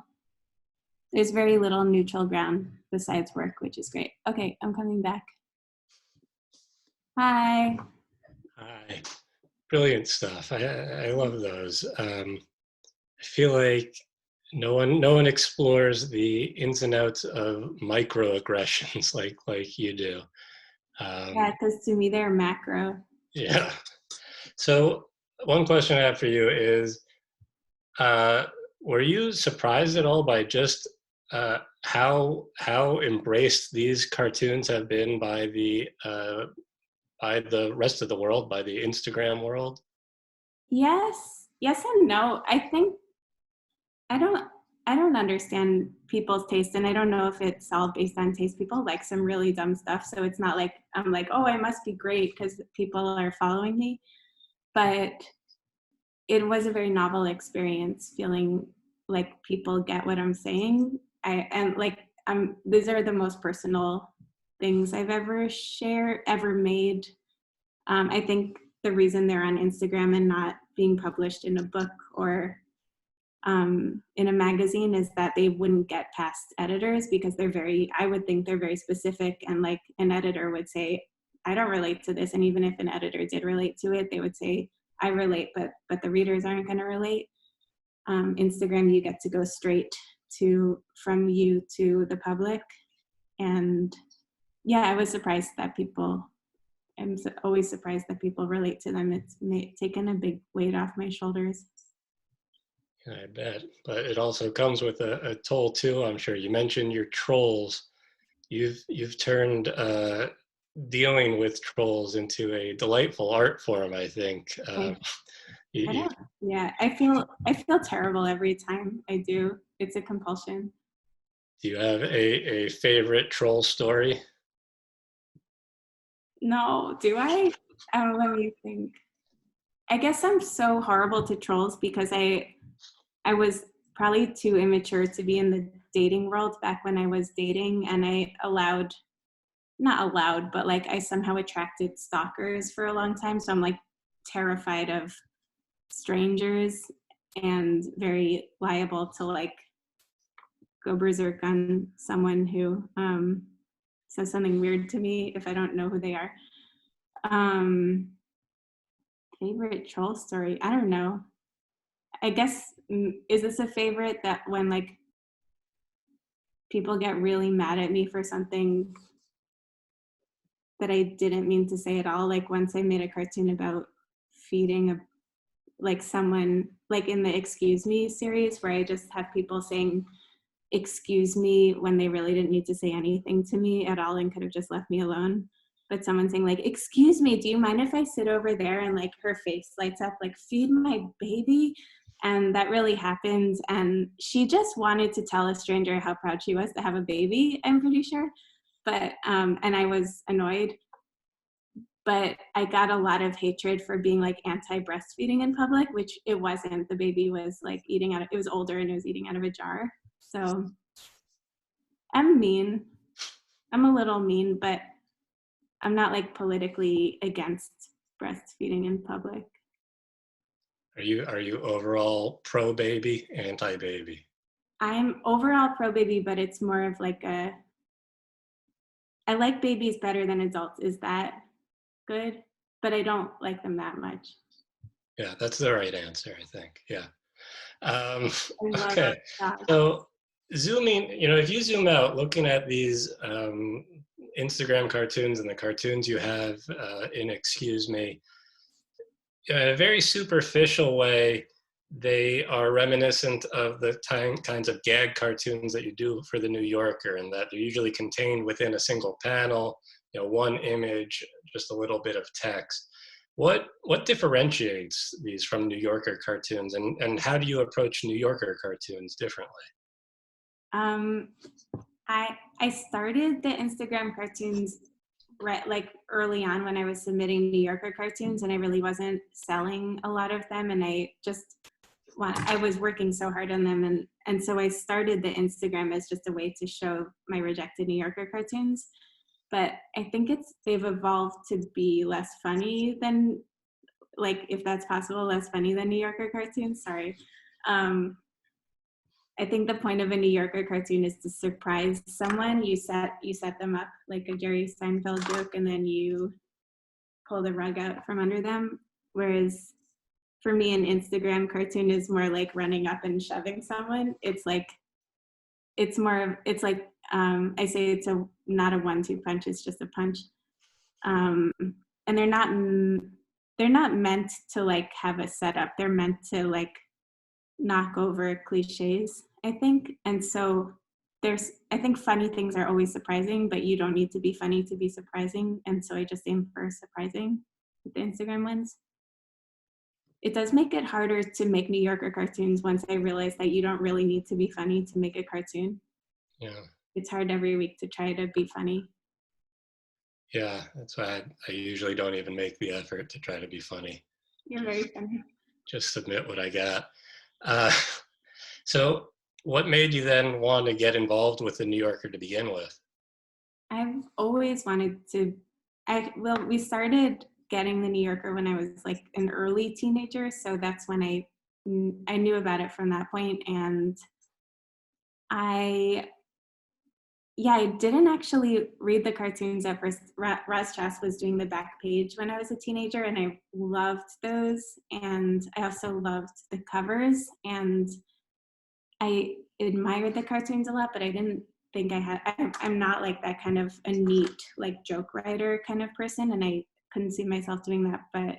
There's very little neutral ground besides work, which is great. Okay, I'm coming back. Hi. Hi. Brilliant stuff. I love those. I feel like no one explores the ins and outs of microaggressions like you do. Yeah, because to me they're macro. Yeah. So one question I have for you is, were you surprised at all by just how embraced these cartoons have been by the rest of the world, by the Instagram world? Yes and no. I think I don't understand people's taste, and I don't know if it's all based on taste. People like some really dumb stuff, so it's not like I'm like, oh, I must be great because people are following me. But it was a very novel experience, feeling like people get what I'm saying. These are the most personal things I've ever made. I think the reason they're on Instagram and not being published in a book or in a magazine is that they wouldn't get past editors because I would think they're very specific, and like an editor would say, I don't relate to this. And even if an editor did relate to it, they would say, I relate, but the readers aren't going to relate. Instagram, you get to go straight from you to the public. And yeah, I was surprised that I'm always surprised that people relate to them. It's taken a big weight off my shoulders. I bet, but it also comes with a toll too, I'm sure. You mentioned your trolls. You've turned dealing with trolls into a delightful art form, I think. I don't, yeah, I feel terrible every time I do. It's a compulsion. Do you have a favorite troll story? No, do I? Let me think. I guess I'm so horrible to trolls because I was probably too immature to be in the dating world back when I was dating, and I not allowed, but like I somehow attracted stalkers for a long time. So I'm like terrified of strangers and very liable to like go berserk on someone who says something weird to me if I don't know who they are. Favorite troll story? I don't know. I guess, is this a favorite that when like people get really mad at me for something that I didn't mean to say at all? Like once I made a cartoon about feeding like someone, like in the Excuse Me series, where I just have people saying excuse me when they really didn't need to say anything to me at all and could have just left me alone. But someone saying like, excuse me, do you mind if I sit over there? And like her face lights up like, feed my baby. And that really happened. And she just wanted to tell a stranger how proud she was to have a baby, I'm pretty sure. But, and I was annoyed. But I got a lot of hatred for being like anti-breastfeeding in public, which it wasn't. The baby was like eating out of, it was older and it was eating out of a jar. So I'm mean. I'm a little mean, but I'm not like politically against breastfeeding in public. Are you overall pro baby, anti baby? I'm overall pro baby, but it's more of like I like babies better than adults. Is that good? But I don't like them that much. Yeah, that's the right answer, I think. Yeah. Okay. So zooming, if you zoom out, looking at these Instagram cartoons and the cartoons you have in Excuse Me, in a very superficial way, they are reminiscent of the kinds of gag cartoons that you do for the New Yorker, and that they're usually contained within a single panel, one image, just a little bit of text. What differentiates these from New Yorker cartoons, and how do you approach New Yorker cartoons differently? I started the Instagram cartoons like early on when I was submitting New Yorker cartoons, and I really wasn't selling a lot of them, and I was working so hard on them, and so I started the Instagram as just a way to show my rejected New Yorker cartoons. But I think they've evolved to be less funny than, like, if that's possible, less funny than New Yorker cartoons. Sorry. I think the point of a New Yorker cartoon is to surprise someone. You set them up like a Jerry Seinfeld joke, and then you pull the rug out from under them. Whereas for me, an Instagram cartoon is more like running up and shoving someone. It's like I say it's not a 1-2 punch. It's just a punch. And they're not meant to like have a setup. They're meant to like knock over cliches, I think. And so I think funny things are always surprising, but you don't need to be funny to be surprising. And so I just aim for surprising with the Instagram ones. It does make it harder to make New Yorker cartoons once I realized that you don't really need to be funny to make a cartoon. Yeah. It's hard every week to try to be funny. Yeah, that's why I usually don't even make the effort to try to be funny. You're very funny. Just submit what I got. So what made you then want to get involved with the New Yorker to begin with? I've always wanted to. We started getting the New Yorker when I was like an early teenager, so that's when I knew about it from that point. And I didn't actually read the cartoons at first. Roz Chast was doing the back page when I was a teenager, and I loved those. And I also loved the covers, and I admired the cartoons a lot, but I didn't think I'm not like that kind of a neat, like joke writer kind of person, and I couldn't see myself doing that. But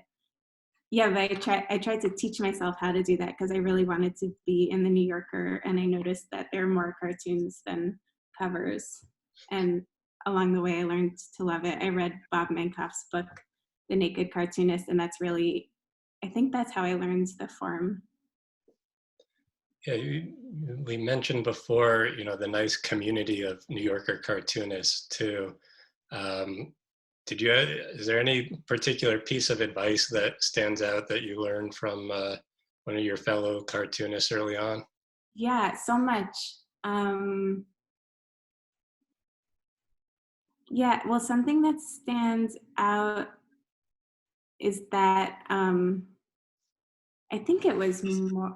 I tried to teach myself how to do that because I really wanted to be in the New Yorker, and I noticed that there are more cartoons than covers. And along the way I learned to love it. I read Bob Mankoff's book, The Naked Cartoonist, and that's really, I think that's how I learned the form. Yeah, we mentioned before, the nice community of New Yorker cartoonists too. Is there any particular piece of advice that stands out that you learned from one of your fellow cartoonists early on? Yeah, so much. Yeah, well, something that stands out is that I think it was Mort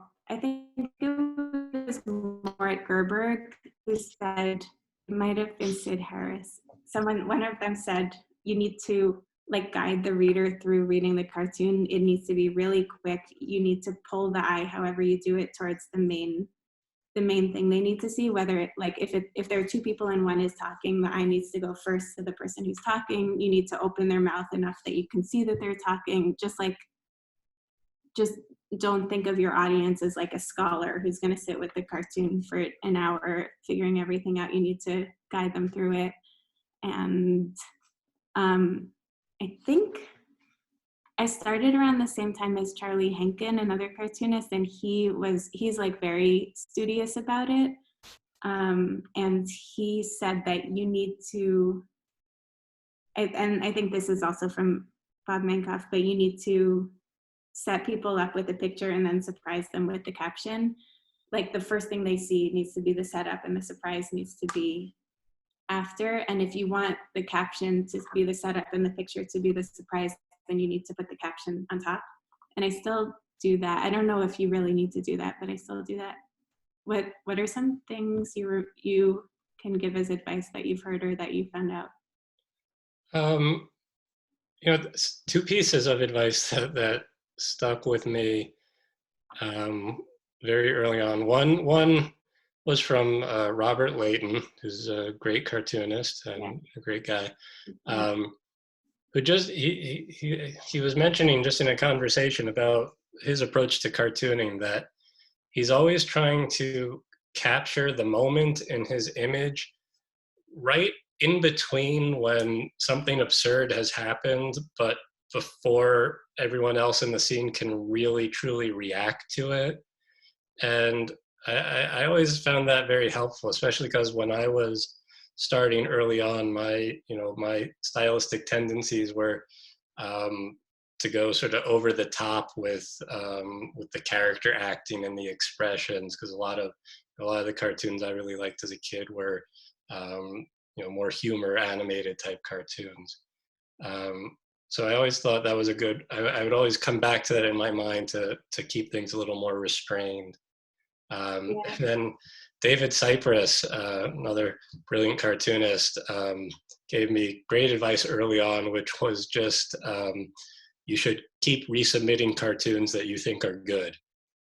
Gerberg who said, it might have been Sid Harris. One of them said, you need to like guide the reader through reading the cartoon. It needs to be really quick. You need to pull the eye, however you do it, towards the main thing they need to see, whether it, like if there are two people and one is talking, the eye needs to go first to the person who's talking. You need to open their mouth enough that you can see that they're talking. Just don't think of your audience as like a scholar who's going to sit with the cartoon for an hour figuring everything out. You need to guide them through it. And I think I started around the same time as Charlie Henkin, another cartoonist, and he's like very studious about it. And he said that you need to, and I think this is also from Bob Mankoff, but you need to set people up with a picture and then surprise them with the caption. Like the first thing they see needs to be the setup and the surprise needs to be after. And if you want the caption to be the setup and the picture to be the surprise, then you need to put the caption on top. And I still do that. I don't know if you really need to do that, but I still do that. What are some things you can give as advice that you've heard or that you found out? Two pieces of advice that stuck with me very early on. One was from Robert Layton, who's a great cartoonist and a great guy, who just he was mentioning just in a conversation about his approach to cartooning that he's always trying to capture the moment in his image right in between when something absurd has happened, but before everyone else in the scene can really truly react to it. And I always found that very helpful, especially because when I was starting early on, my stylistic tendencies were to go sort of over the top with the character acting and the expressions, because a lot of the cartoons I really liked as a kid were more humor animated type cartoons. So I always thought that was I would always come back to that in my mind to keep things a little more restrained. And then David Cypress, another brilliant cartoonist, gave me great advice early on, which was just you should keep resubmitting cartoons that you think are good.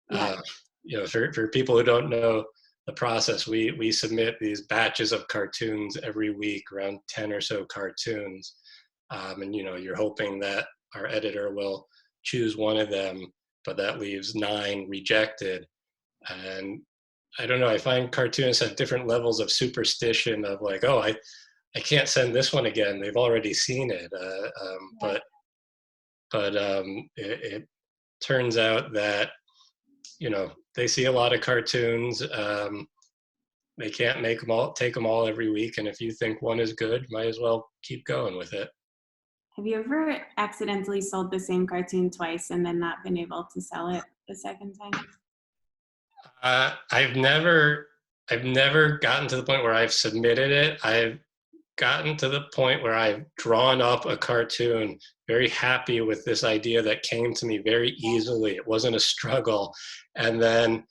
For people who don't know the process, we submit these batches of cartoons every week, around 10 or so cartoons. And you're hoping that our editor will choose one of them, but that leaves 9 rejected. And I don't know, I find cartoonists have different levels of superstition of like, oh, I can't send this one again, they've already seen it. But it turns out that they see a lot of cartoons. They can't take them all every week, and if you think one is good, might as well keep going with it. Have you ever accidentally sold the same cartoon twice and then not been able to sell it the second time? I've never gotten to the point where I've submitted it. I've gotten to the point where I've drawn up a cartoon, very happy with this idea that came to me very easily. It wasn't a struggle. And then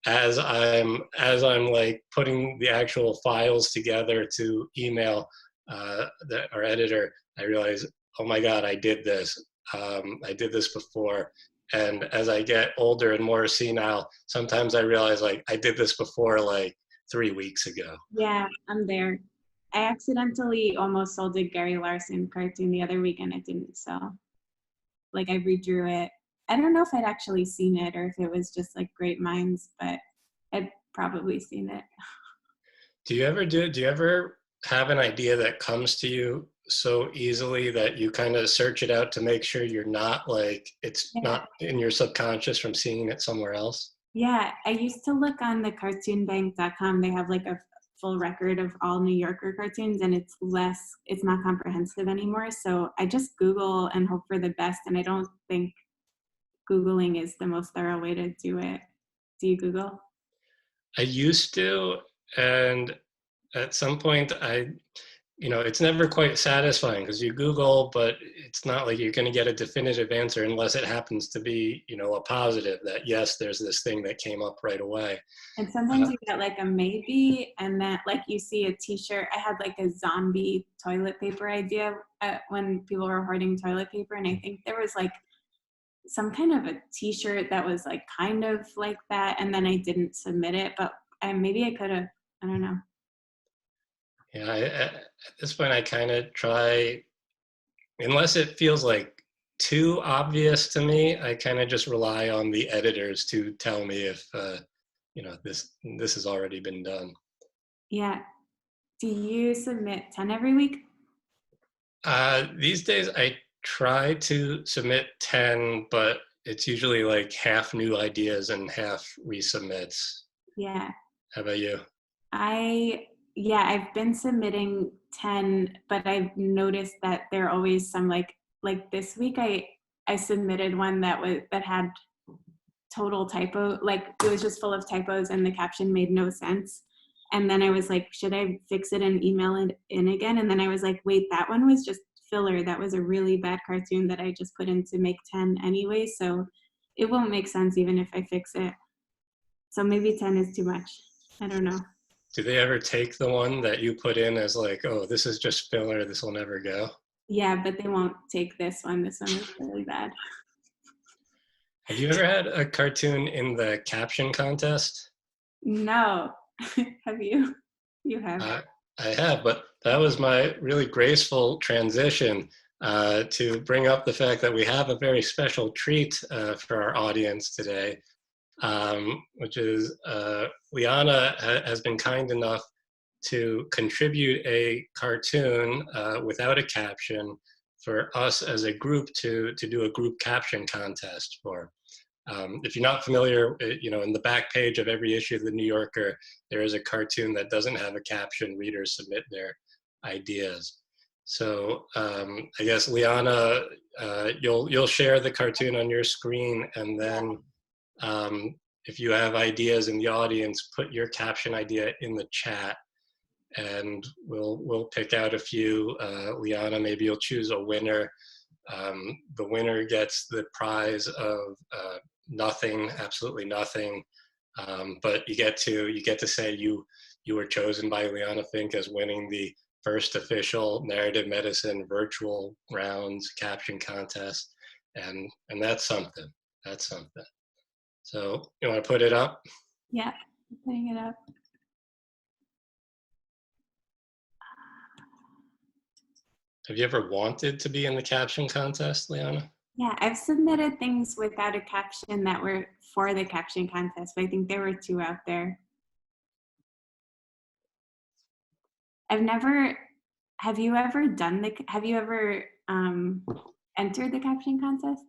as I'm like putting the actual files together to email our editor, I realize, oh my God, I did this. I did this before. And as I get older and more senile, sometimes I realize like I did this before like 3 weeks ago. Yeah, I'm there. I accidentally almost sold a Gary Larson cartoon the other week and it didn't sell. Like I redrew it. I don't know if I'd actually seen it or if it was just like great minds, but I'd probably seen it. Do you ever have an idea that comes to you so easily that you kind of search it out to make sure you're not like, it's Yeah. not in your subconscious from seeing it somewhere else? Yeah, I used to look on the cartoonbank.com. They have like a full record of all New Yorker cartoons, and it's not comprehensive anymore. So I just Google and hope for the best. And I don't think Googling is the most thorough way to do it. Do you Google? I used to, and at some point it's never quite satisfying because you Google, but it's not like you're going to get a definitive answer unless it happens to be, a positive that, yes, there's this thing that came up right away. And sometimes you get like a maybe, and then like you see a t-shirt. I had like a zombie toilet paper idea when people were hoarding toilet paper. And I think there was like some kind of a t-shirt that was like kind of like that. And then I didn't submit it, but maybe I could have, I don't know. Yeah, at this point, I kind of try, unless it feels like too obvious to me, I kind of just rely on the editors to tell me if, this has already been done. Yeah. Do you submit 10 every week? These days, I try to submit 10, but it's usually like half new ideas and half resubmits. Yeah. How about you? I've been submitting 10, but I've noticed that there are always some like this week I submitted one that had total typo, like it was just full of typos and the caption made no sense. And then I was like, should I fix it and email it in again? And then I was like, wait, that one was just filler. That was a really bad cartoon that I just put in to make 10 anyway. So it won't make sense even if I fix it. So maybe 10 is too much. I don't know. Do they ever take the one that you put in as like, oh, this is just filler, this will never go? Yeah, but they won't take this one. This one is really bad. Have you ever had a cartoon in the Caption contest? No. Have you? You have. I have, but that was my really graceful transition to bring up the fact that we have a very special treat for our audience today. Which is Liana has been kind enough to contribute a cartoon without a caption for us as a group to do a group caption contest for. If you're not familiar, in the back page of every issue of the New Yorker, there is a cartoon that doesn't have a caption. Readers submit their ideas. So I guess Liana, you'll share the cartoon on your screen, and then if you have ideas in the audience, put your caption idea in the chat, and we'll pick out a few. Liana, maybe you'll choose a winner. The winner gets the prize of nothing, absolutely nothing. But you get to say you were chosen by Liana Finck as winning the first official narrative medicine virtual rounds caption contest, and that's something. That's something. So you want to put it up? Yeah, I'm putting it up. Have you ever wanted to be in the caption contest, Liana? Yeah, I've submitted things without a caption that were for the caption contest, but I think there were 2 out there. Have you ever entered the caption contest?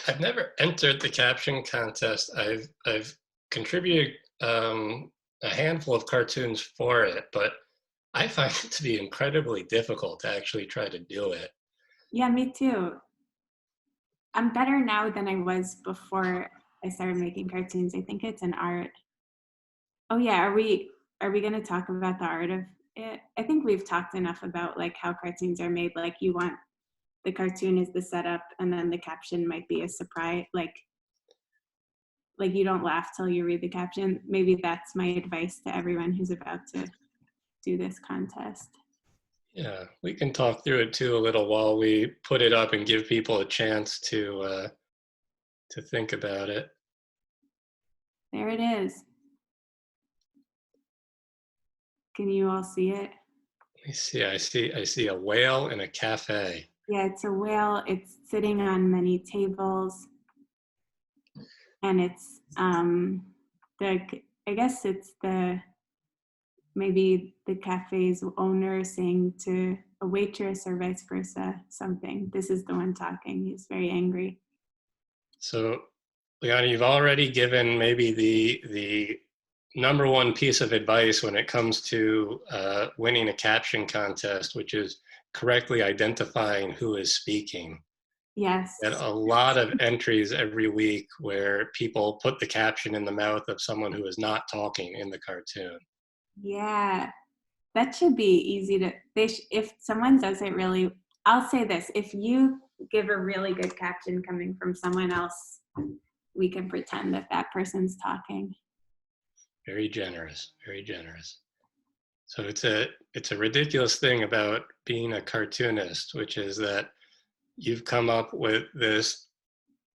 I've never entered the caption contest. I've contributed a handful of cartoons for it, but I find it to be incredibly difficult to actually try to do it. Yeah, me too. I'm better now than I was before I started making cartoons. I think it's an art. Oh yeah, are we going to talk about the art of it? I think we've talked enough about like how cartoons are made. Like you want the cartoon is the setup, and then the caption might be a surprise. Like you don't laugh till you read the caption. Maybe that's my advice to everyone who's about to do this contest. Yeah, we can talk through it too a little while we put it up and give people a chance to think about it. There it is. Can you all see it? Let me see. I see a whale in a cafe. Yeah, it's a whale. It's sitting on many tables, and it's I guess it's the maybe the cafe's owner saying to a waitress or vice versa something. This is the one talking. He's very angry. So, Liana, you've already given maybe the number one piece of advice when it comes to winning a caption contest, which is correctly identifying who is speaking. Yes. And a lot of entries every week where people put the caption in the mouth of someone who is not talking in the cartoon. Yeah, that should be easy to, if someone does it really, I'll say this, if you give a really good caption coming from someone else, we can pretend that that person's talking. Very generous, very generous. So it's a ridiculous thing about being a cartoonist, which is that you've come up with this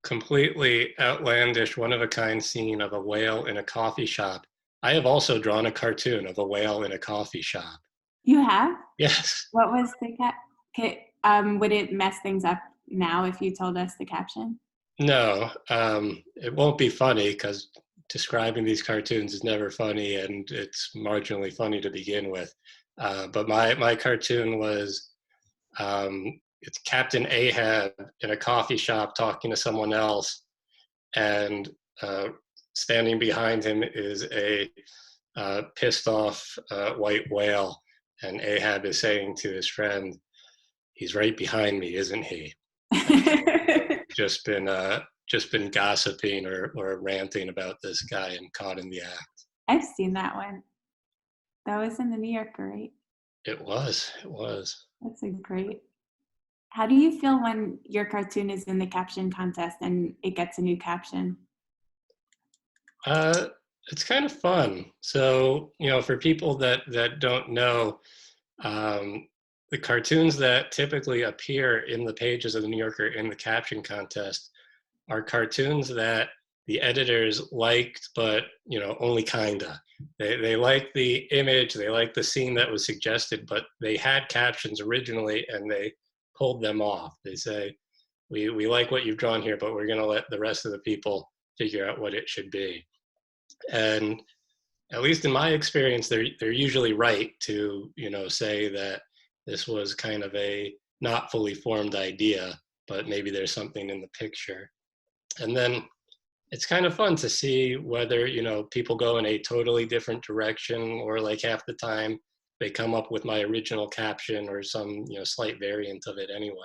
completely outlandish, one-of-a-kind scene of a whale in a coffee shop. I have also drawn a cartoon of a whale in a coffee shop. You have? Yes. What was the would it mess things up now if you told us the caption? No, it won't be funny because describing these cartoons is never funny, and it's marginally funny to begin with. But my cartoon was it's Captain Ahab in a coffee shop talking to someone else, and standing behind him is a pissed off white whale, and Ahab is saying to his friend, "He's right behind me, isn't he?" just been gossiping or ranting about this guy and caught in the act. I've seen that one. That was in the New Yorker, right? It was. That's a great. How do you feel when your cartoon is in the caption contest and it gets a new caption? It's kind of fun. So, for people that don't know, the cartoons that typically appear in the pages of the New Yorker in the caption contest are cartoons that the editors liked, but only kinda. They liked the image, they liked the scene that was suggested, but they had captions originally and they pulled them off. They say, we like what you've drawn here, but we're going to let the rest of the people figure out what it should be. And at least in my experience, they're usually right to say that this was kind of a not fully formed idea, but maybe there's something in the picture. And then it's kind of fun to see whether people go in a totally different direction, or like half the time they come up with my original caption or some slight variant of it anyway.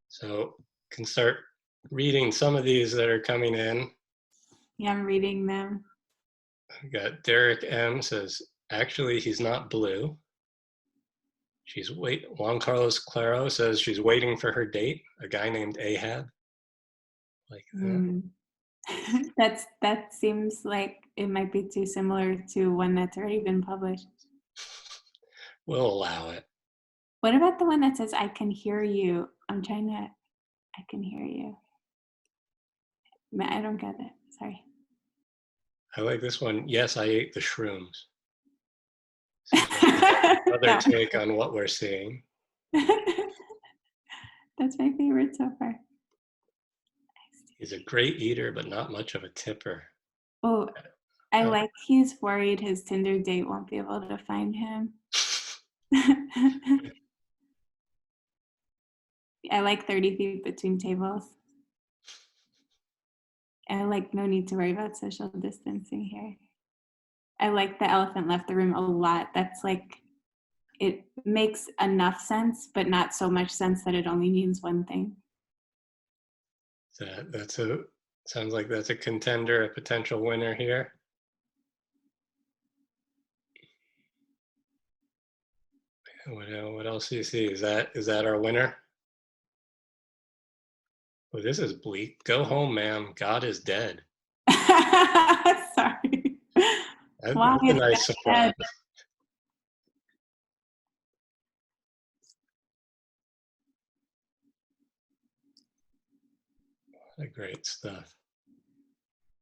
So can start reading some of these that are coming in. Yeah, I'm reading them. We got Derek M says, actually he's not blue. Juan Carlos Claro says she's waiting for her date, a guy named Ahab. Like that. That seems like it might be too similar to one that's already been published. We'll allow it. What about the one that says, I can hear you? I can hear you. I don't get it. Sorry. I like this one. Yes, I ate the shrooms. Another take on what we're seeing. That's my favorite so far. He's a great eater, but not much of a tipper. Oh, I like he's worried his Tinder date won't be able to find him. I like 30 feet between tables. I like no need to worry about social distancing here. I like the elephant left the room a lot. That's like, it makes enough sense, but not so much sense that it only means one thing. Sounds like that's a contender, a potential winner here. What else do you see? Is that our winner? Well, this is bleak. Go home, ma'am. God is dead. Sorry. That's a nice surprise. Great stuff.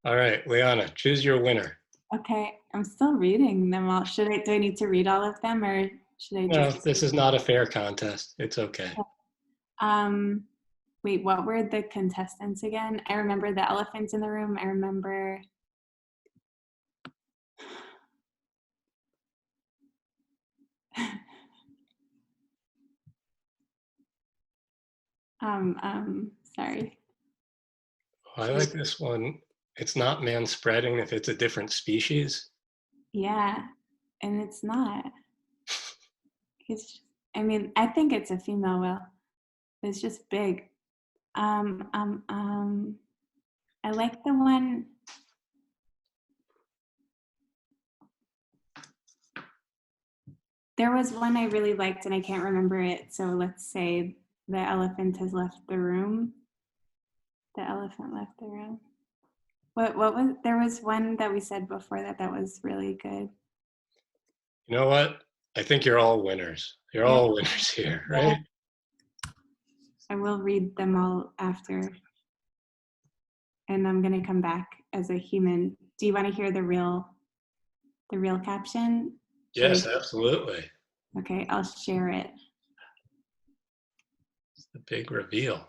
All right, Liana, choose your winner. Okay, I'm still reading them all. Do I need to read all of them, or should I just? No, this is not a fair contest. It's okay. Wait, what were the contestants again? I remember the elephant in the room. I remember Sorry. Oh, I like this one. It's not man spreading if it's a different species. Yeah, and it's not. I mean, I think it's a female whale. It's just big. I like the one. There was one I really liked and I can't remember it. So let's say the elephant has left the room. The elephant left the room. What was, there was one that we said before that was really good. You know what? I think you're all winners. You're all winners here, right? I will read them all after. And I'm gonna come back as a human. Do you want to hear the real caption? Yes, absolutely. Okay, I'll share it. It's the big reveal.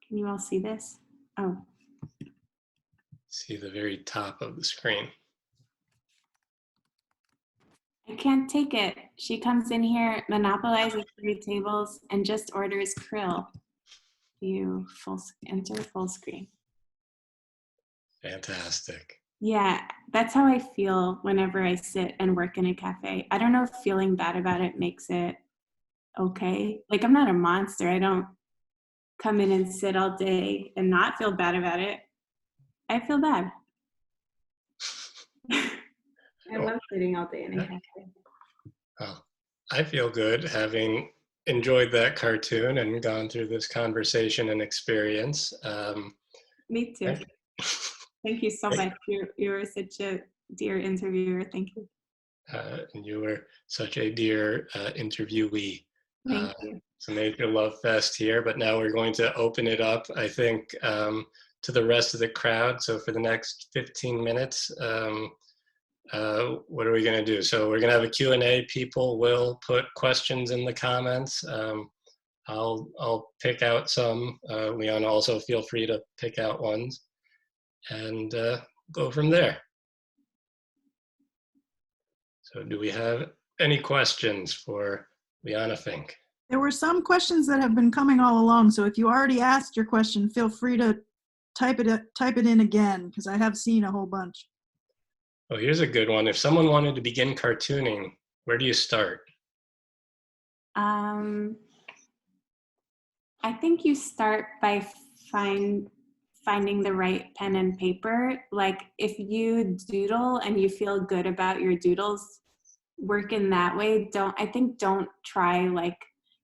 Can you all see this? Oh. See the very top of the screen. I can't take it. She comes in here, monopolizes 3 tables, and just orders krill. You enter full screen. Fantastic. Yeah, that's how I feel whenever I sit and work in a cafe. I don't know if feeling bad about it makes it okay. Like, I'm not a monster. I don't come in and sit all day and not feel bad about it. I feel bad. I love sitting all day in a cafe. Well, I feel good having enjoyed that cartoon and gone through this conversation and experience. Me too. Thank you so much. You were such a dear interviewer. Thank you. And you were such a dear interviewee. Thank you. It's a major love fest here, but now we're going to open it up, I think, to the rest of the crowd. So for the next 15 minutes, what are we going to do? So we're going to have a Q&A. People will put questions in the comments. I'll pick out some. Liana, also feel free to pick out ones and go from there. So do we have any questions for Liana Finck? There were some questions that have been coming all along, so if you already asked your question, feel free to type it in again, because I have seen a whole bunch. Oh, here's a good one. If someone wanted to begin cartooning, where do you start? I think you start by finding the right pen and paper. Like, if you doodle and you feel good about your doodles, work in that way. Don't try, like,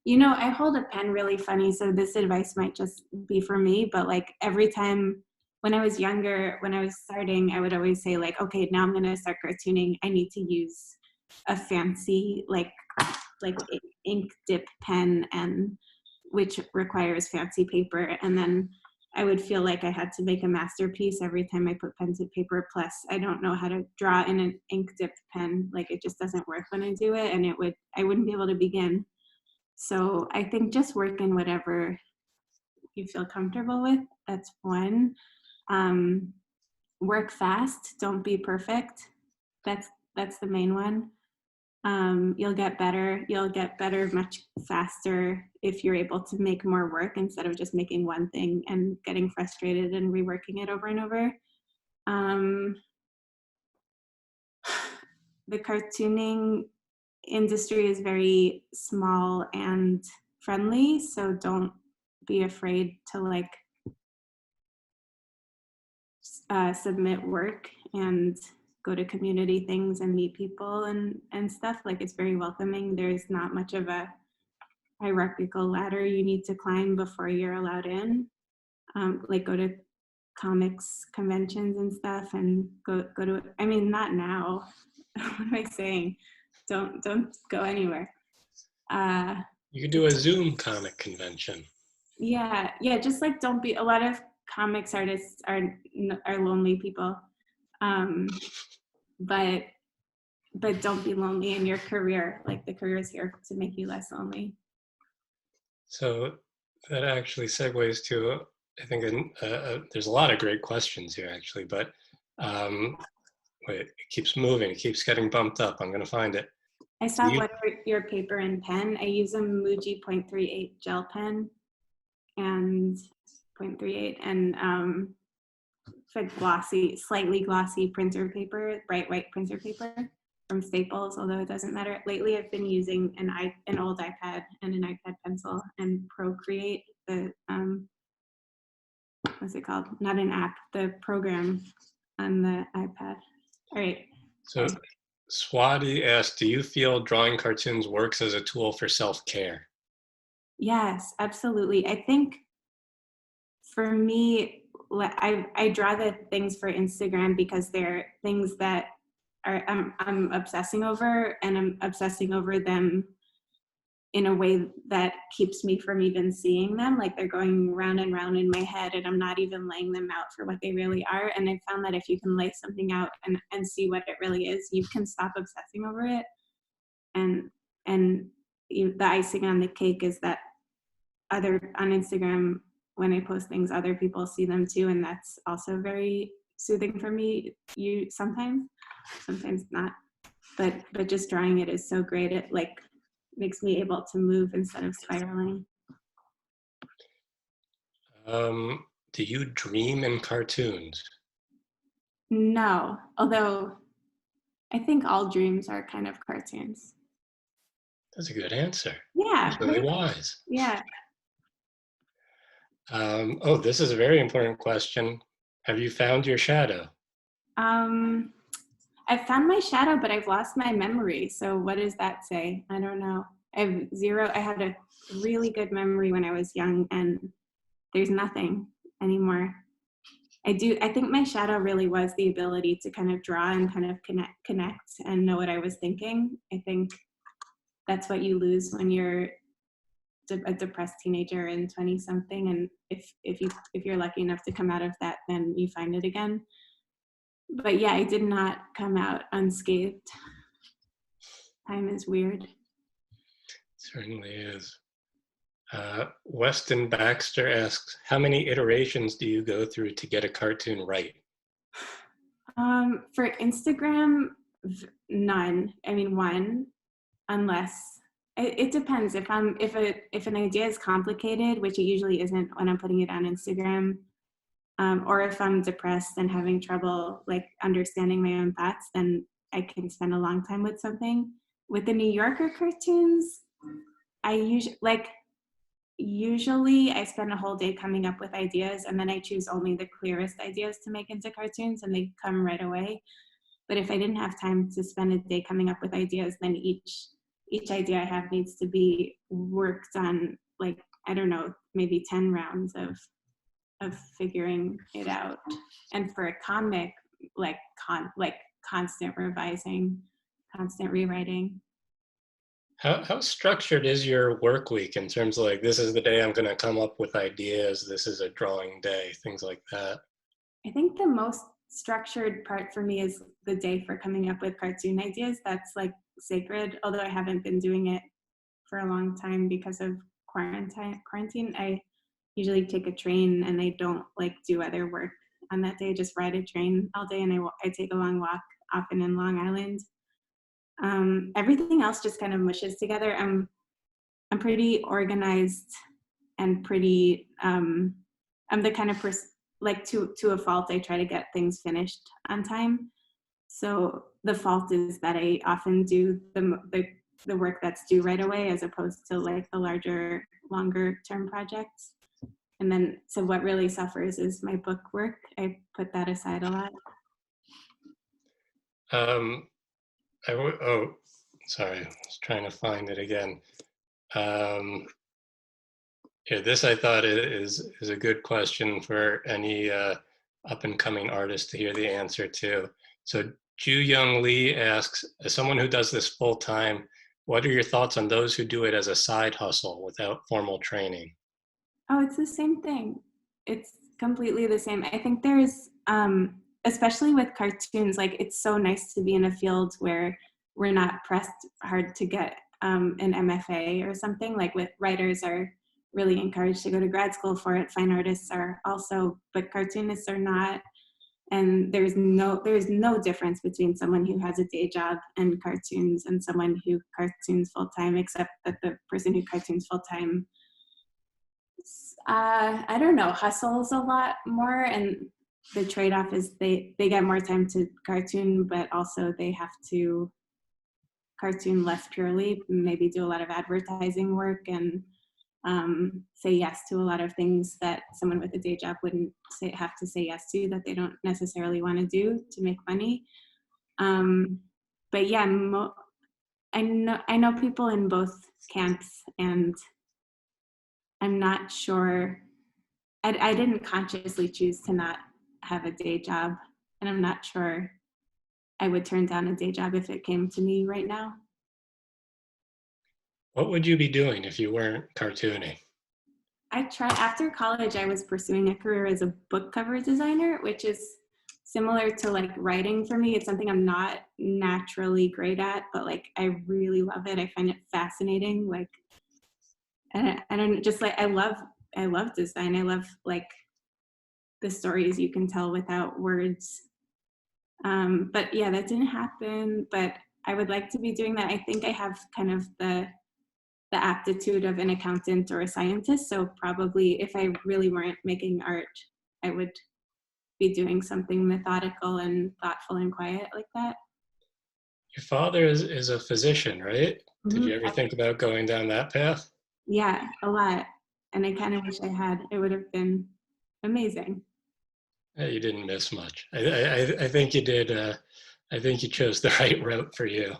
I hold a pen really funny, so this advice might just be for me, but like every time when I was younger, when I was starting, I would always say, like, okay, now I'm gonna start cartooning. I need to use a fancy like ink dip pen, and which requires fancy paper. And then I would feel like I had to make a masterpiece every time I put pen to paper. Plus, I don't know how to draw in an ink dip pen. Like, it just doesn't work when I do it, and I wouldn't be able to begin. So I think just work in whatever you feel comfortable with. That's one. Work fast. Don't be perfect. That's the main one. You'll get better. You'll get better much faster if you're able to make more work instead of just making one thing and getting frustrated and reworking it over and over. The cartooning industry is very small and friendly, so don't be afraid to like submit work and go to community things and meet people and stuff. Like, it's very welcoming. There's not much of a hierarchical ladder you need to climb before you're allowed in. Like, go to comics conventions and stuff, and go to, I mean, not now. What am I saying? Don't go anywhere. You could do a Zoom comic convention. Yeah, just like, don't be, a lot of comics artists are lonely people. But don't be lonely in your career. Like the career is here to make you less lonely. So that actually segues to, I think, there's a lot of great questions here actually, but wait, it keeps moving, it keeps getting bumped up. I'm gonna find it. I saw one for your paper and pen. I use a Muji 0.38 gel pen and 0.38 and for glossy, slightly glossy printer paper, bright white printer paper from Staples, although it doesn't matter. Lately, I've been using an old iPad and an iPad pencil and Procreate, the, what's it called? Not an app, the program on the iPad. All right. So Swati asked, do you feel drawing cartoons works as a tool for self-care? Yes, absolutely. I think for me, I draw the things for Instagram because they're things that I'm obsessing over, and I'm obsessing over them in a way that keeps me from even seeing them. Like they're going round and round in my head and I'm not even laying them out for what they really are. And I found that if you can lay something out and see what it really is, you can stop obsessing over it. And the icing on the cake is that on Instagram, when I post things, other people see them too. And that's also very soothing for me. Sometimes not, but just drawing it is so great. It like makes me able to move instead of spiraling. Do you dream in cartoons? No, although I think all dreams are kind of cartoons. That's a good answer. Yeah. That's really wise. Yeah. Oh, this is a very important question. Have you found your shadow? I've found my shadow, but I've lost my memory. So what does that say? I don't know. I had a really good memory when I was young, and there's nothing anymore. I think my shadow really was the ability to kind of draw and kind of connect and know what I was thinking. I think that's what you lose when you're a depressed teenager and 20 something. And if you're lucky enough to come out of that, then you find it again. But yeah, I did not come out unscathed. Time is weird. Certainly is. Weston Baxter asks, how many iterations do you go through to get a cartoon right? For Instagram, none. I mean, one, unless it depends. If an idea is complicated, which it usually isn't when I'm putting it on Instagram, or if I'm depressed and having trouble like understanding my own thoughts, then I can spend a long time with something. With the New Yorker cartoons, I usually I spend a whole day coming up with ideas, and then I choose only the clearest ideas to make into cartoons, and they come right away. But if I didn't have time to spend a day coming up with ideas, then each idea I have needs to be worked on, like, I don't know, maybe 10 rounds of figuring it out. And for a comic, constant revising, constant rewriting. How structured is your work week in terms of like, this is the day I'm going to come up with ideas, this is a drawing day, things like that? I think the most structured part for me is the day for coming up with cartoon ideas. That's like sacred, although I haven't been doing it for a long time because of quarantine. I usually take a train and I don't like do other work on that day. I just ride a train all day, and I take a long walk, often in Long Island. Everything else just kind of mushes together. I'm pretty organized and pretty, I'm the kind of person, like to a fault, I try to get things finished on time. So the fault is that I often do the work that's due right away, as opposed to like the larger, longer term projects. And then, so what really suffers is my book work. I put that aside a lot. Oh, sorry, I was trying to find it again. Yeah, this I thought is a good question for any up and coming artist to hear the answer to. So Ju Young Lee asks, as someone who does this full time, what are your thoughts on those who do it as a side hustle without formal training? Oh, it's the same thing. It's completely the same. I think there's, especially with cartoons, like it's so nice to be in a field where we're not pressed hard to get an MFA or something. Like with writers are really encouraged to go to grad school for it. Fine artists are also, but cartoonists are not. And there's no difference between someone who has a day job and cartoons and someone who cartoons full-time, except that the person who cartoons full-time, I don't know, hustles a lot more. And the trade-off is they get more time to cartoon, but also they have to cartoon less purely, maybe do a lot of advertising work and say yes to a lot of things that someone with a day job wouldn't have to say yes to, that they don't necessarily want to do to make money. But yeah, I know people in both camps, and I'm not sure. I didn't consciously choose to not have a day job, and I'm not sure I would turn down a day job if it came to me right now. What would you be doing if you weren't cartooning? After college, I was pursuing a career as a book cover designer, which is similar to like writing for me. It's something I'm not naturally great at, but like I really love it. I find it fascinating. Like, and I don't just like, I love design. I love like the stories you can tell without words. But yeah, that didn't happen, but I would like to be doing that. I think I have kind of the aptitude of an accountant or a scientist. So probably if I really weren't making art, I would be doing something methodical and thoughtful and quiet like that. Your father is a physician, right? Did you ever think about going down that path? Yeah, a lot. And I kind of wish I had. It would have been amazing. You didn't miss much. I think you did. I think you chose the right route for you.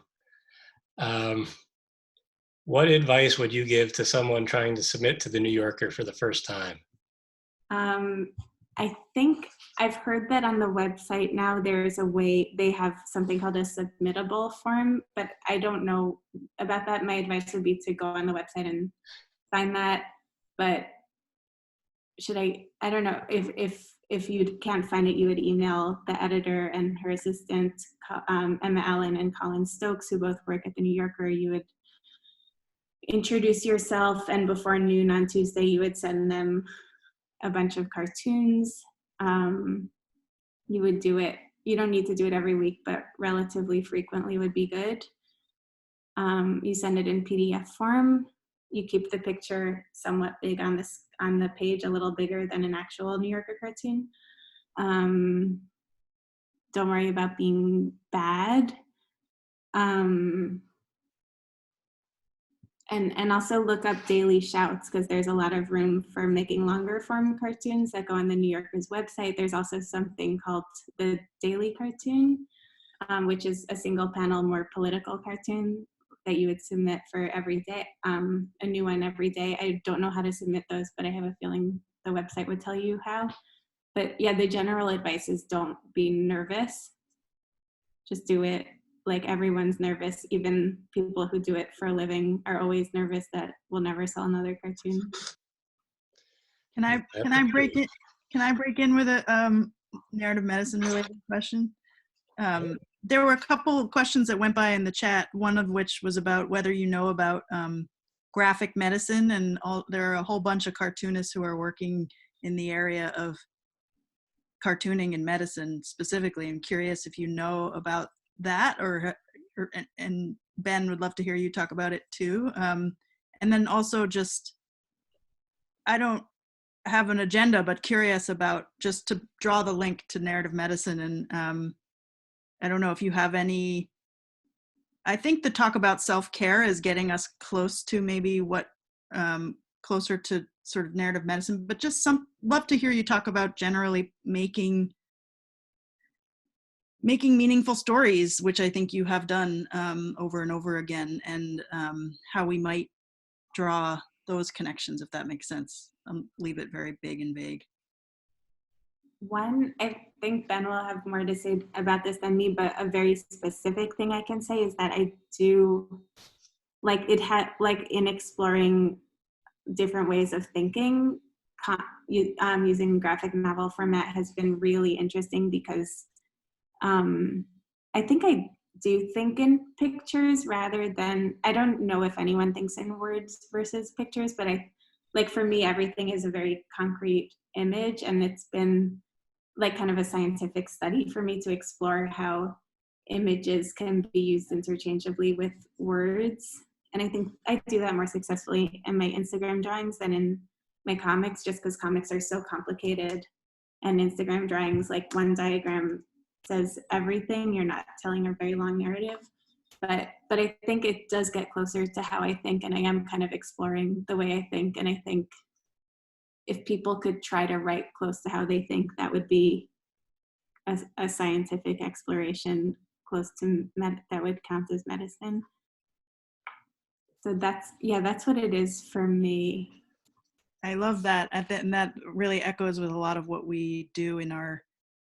What advice would you give to someone trying to submit to the New Yorker for the first time? I think I've heard that on the website now there's a way, they have something called a submittable form, but I don't know about that. My advice would be to go on the website and find that. But I don't know, if you can't find it, you would email the editor and her assistant, Emma Allen and Colin Stokes, who both work at the New Yorker. You would introduce yourself, and before noon on Tuesday, you would send them a bunch of cartoons. You would do it, you don't need to do it every week, but relatively frequently would be good. You send it in PDF form. You keep the picture somewhat big on the page, a little bigger than an actual New Yorker cartoon. Don't worry about being bad. And also look up daily shouts, because there's a lot of room for making longer form cartoons that go on the New Yorker's website. There's also something called the daily cartoon, which is a single panel, more political cartoon that you would submit for every day, a new one every day. I don't know how to submit those, but I have a feeling the website would tell you how. But yeah, the general advice is don't be nervous. Just do it. Like, everyone's nervous. Even people who do it for a living are always nervous that we'll never sell another cartoon. Can I break it? Can I break in with a narrative medicine related question? There were a couple of questions that went by in the chat, one of which was about whether you know about graphic medicine, and there are a whole bunch of cartoonists who are working in the area of cartooning and medicine specifically. I'm curious if you know about that, and Ben would love to hear you talk about it too. And then also just, I don't have an agenda, but curious about, just to draw the link to narrative medicine, and I don't know if you have any, I think the talk about self-care is getting us close to maybe what, closer to sort of narrative medicine, but just love to hear you talk about generally making meaningful stories, which I think you have done over and over again, and how we might draw those connections, if that makes sense. Leave it very big and vague. One, I think Ben will have more to say about this than me, but a very specific thing I can say is that I do, like, in exploring different ways of thinking, using graphic novel format has been really interesting, because I think do think in pictures rather than, I don't know if anyone thinks in words versus pictures, but like for me, everything is a very concrete image, and it's been like kind of a scientific study for me to explore how images can be used interchangeably with words. And I think I do that more successfully in my Instagram drawings than in my comics, just because comics are so complicated, and Instagram drawings, like one diagram says everything. You're not telling a very long narrative. But I think it does get closer to how I think, and I am kind of exploring the way I think. And I think if people could try to write close to how they think, that would be a scientific exploration close to that would count as medicine. So that's what it is for me. I love that. And that really echoes with a lot of what we do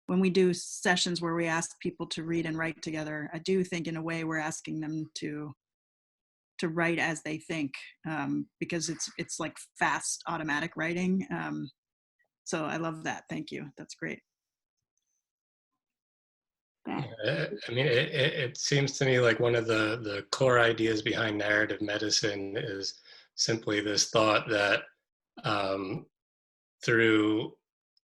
when we do sessions where we ask people to read and write together. I do think in a way we're asking them to write as they think, because it's like fast automatic writing. So I love that. Thank you. That's great. I mean, it seems to me like one of the core ideas behind narrative medicine is simply this thought that through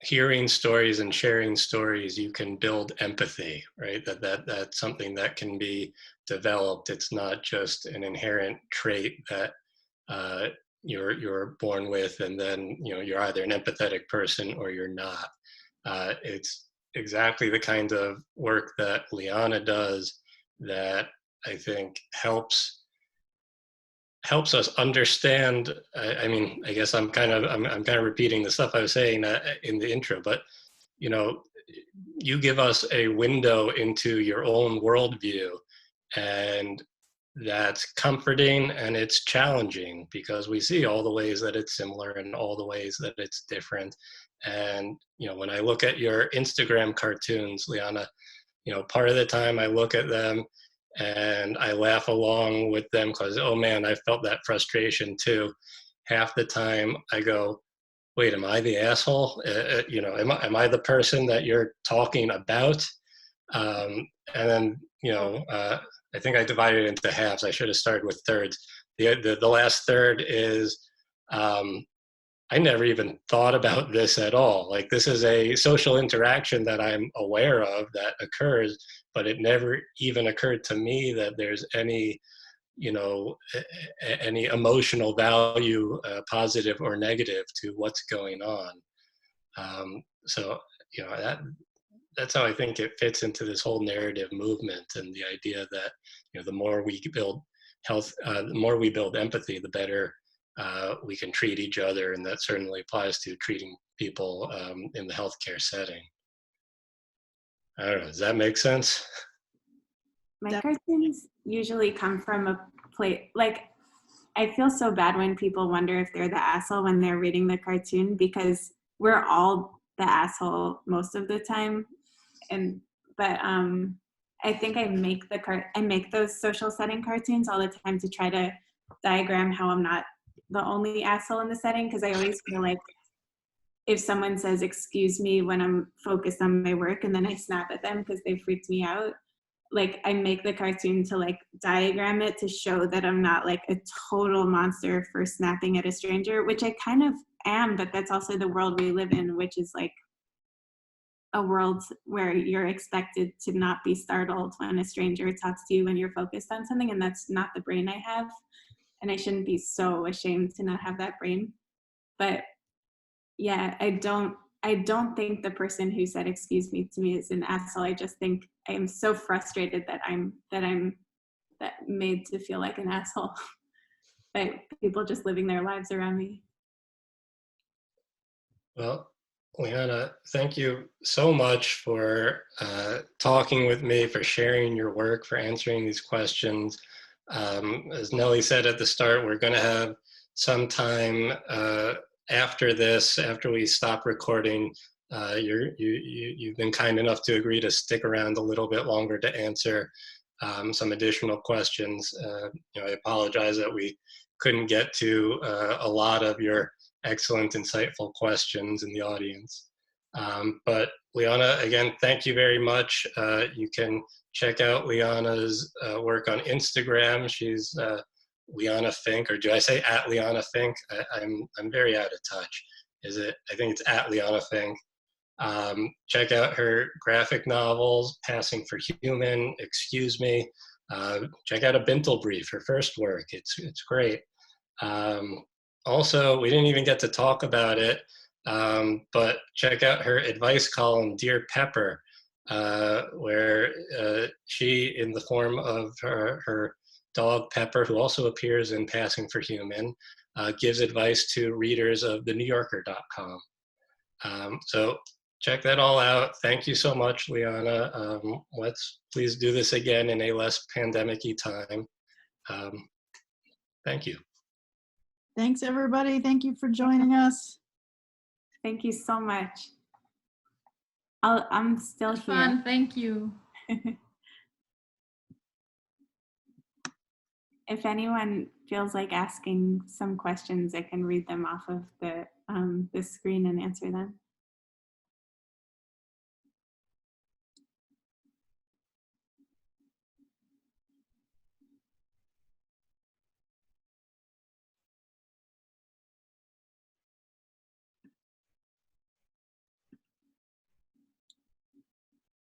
hearing stories and sharing stories, you can build empathy, right? That's something that can be developed. It's not just an inherent trait that you're born with, and then you're either an empathetic person or you're not. It's exactly the kind of work that Liana does that I think helps us understand. I mean, I guess I'm kind of repeating the stuff I was saying in the intro, but you give us a window into your own worldview, and that's comforting and it's challenging because we see all the ways that it's similar and all the ways that it's different. And when I look at your Instagram cartoons, Liana, part of the time I look at them and I laugh along with them because, oh man, I felt that frustration too. Half the time I go, wait, am I the asshole? Am I the person that you're talking about? And then, I think I divided it into halves. I should have started with thirds. The last third is, I never even thought about this at all. Like, this is a social interaction that I'm aware of that occurs, but it never even occurred to me that there's any emotional value, positive or negative, to what's going on. So that's how I think it fits into this whole narrative movement, and the idea that the more we build the more we build empathy, the better we can treat each other, and that certainly applies to treating people in the healthcare setting. I don't know. Does that make sense? My cartoons usually come from a place, like, I feel so bad when people wonder if they're the asshole when they're reading the cartoon, because we're all the asshole most of the time. But I think I make those social setting cartoons all the time to try to diagram how I'm not the only asshole in the setting, because I always feel like if someone says excuse me when I'm focused on my work and then I snap at them because they freaked me out, like, I make the cartoon to like diagram it to show that I'm not like a total monster for snapping at a stranger, which I kind of am, but that's also the world we live in, which is like a world where you're expected to not be startled when a stranger talks to you when you're focused on something, and that's not the brain I have, and I shouldn't be so ashamed to not have that brain. But yeah, I don't think the person who said excuse me to me is an asshole. I just think I am so frustrated that I'm made to feel like an asshole by people just living their lives around me. Well, Liana, thank you so much for talking with me, for sharing your work, for answering these questions. As Nellie said at the start, we're going to have some time after this, after we stop recording. You've been kind enough to agree to stick around a little bit longer to answer some additional questions. I apologize that we couldn't get to a lot of your excellent, insightful questions in the audience. But Liana, again, thank you very much. You can check out Liana's work on Instagram. She's Liana Finck, or do I say at Liana Finck? I'm very out of touch. Is it? I think it's at Liana Finck. Check out her graphic novels, Passing for Human, Excuse Me. Check out A Bintel Brief, her first work. It's great. Also, we didn't even get to talk about it, but check out her advice column, Dear Pepper, where she, in the form of her dog Pepper, who also appears in Passing for Human, gives advice to readers of thenewyorker.com. So check that all out. Thank you so much, Liana. Let's please do this again in a less pandemic-y time. Thank you. Thanks, everybody. Thank you for joining us. Thank you so much. I'm still here. Fun. Thank you. If anyone feels like asking some questions, I can read them off of the screen and answer them.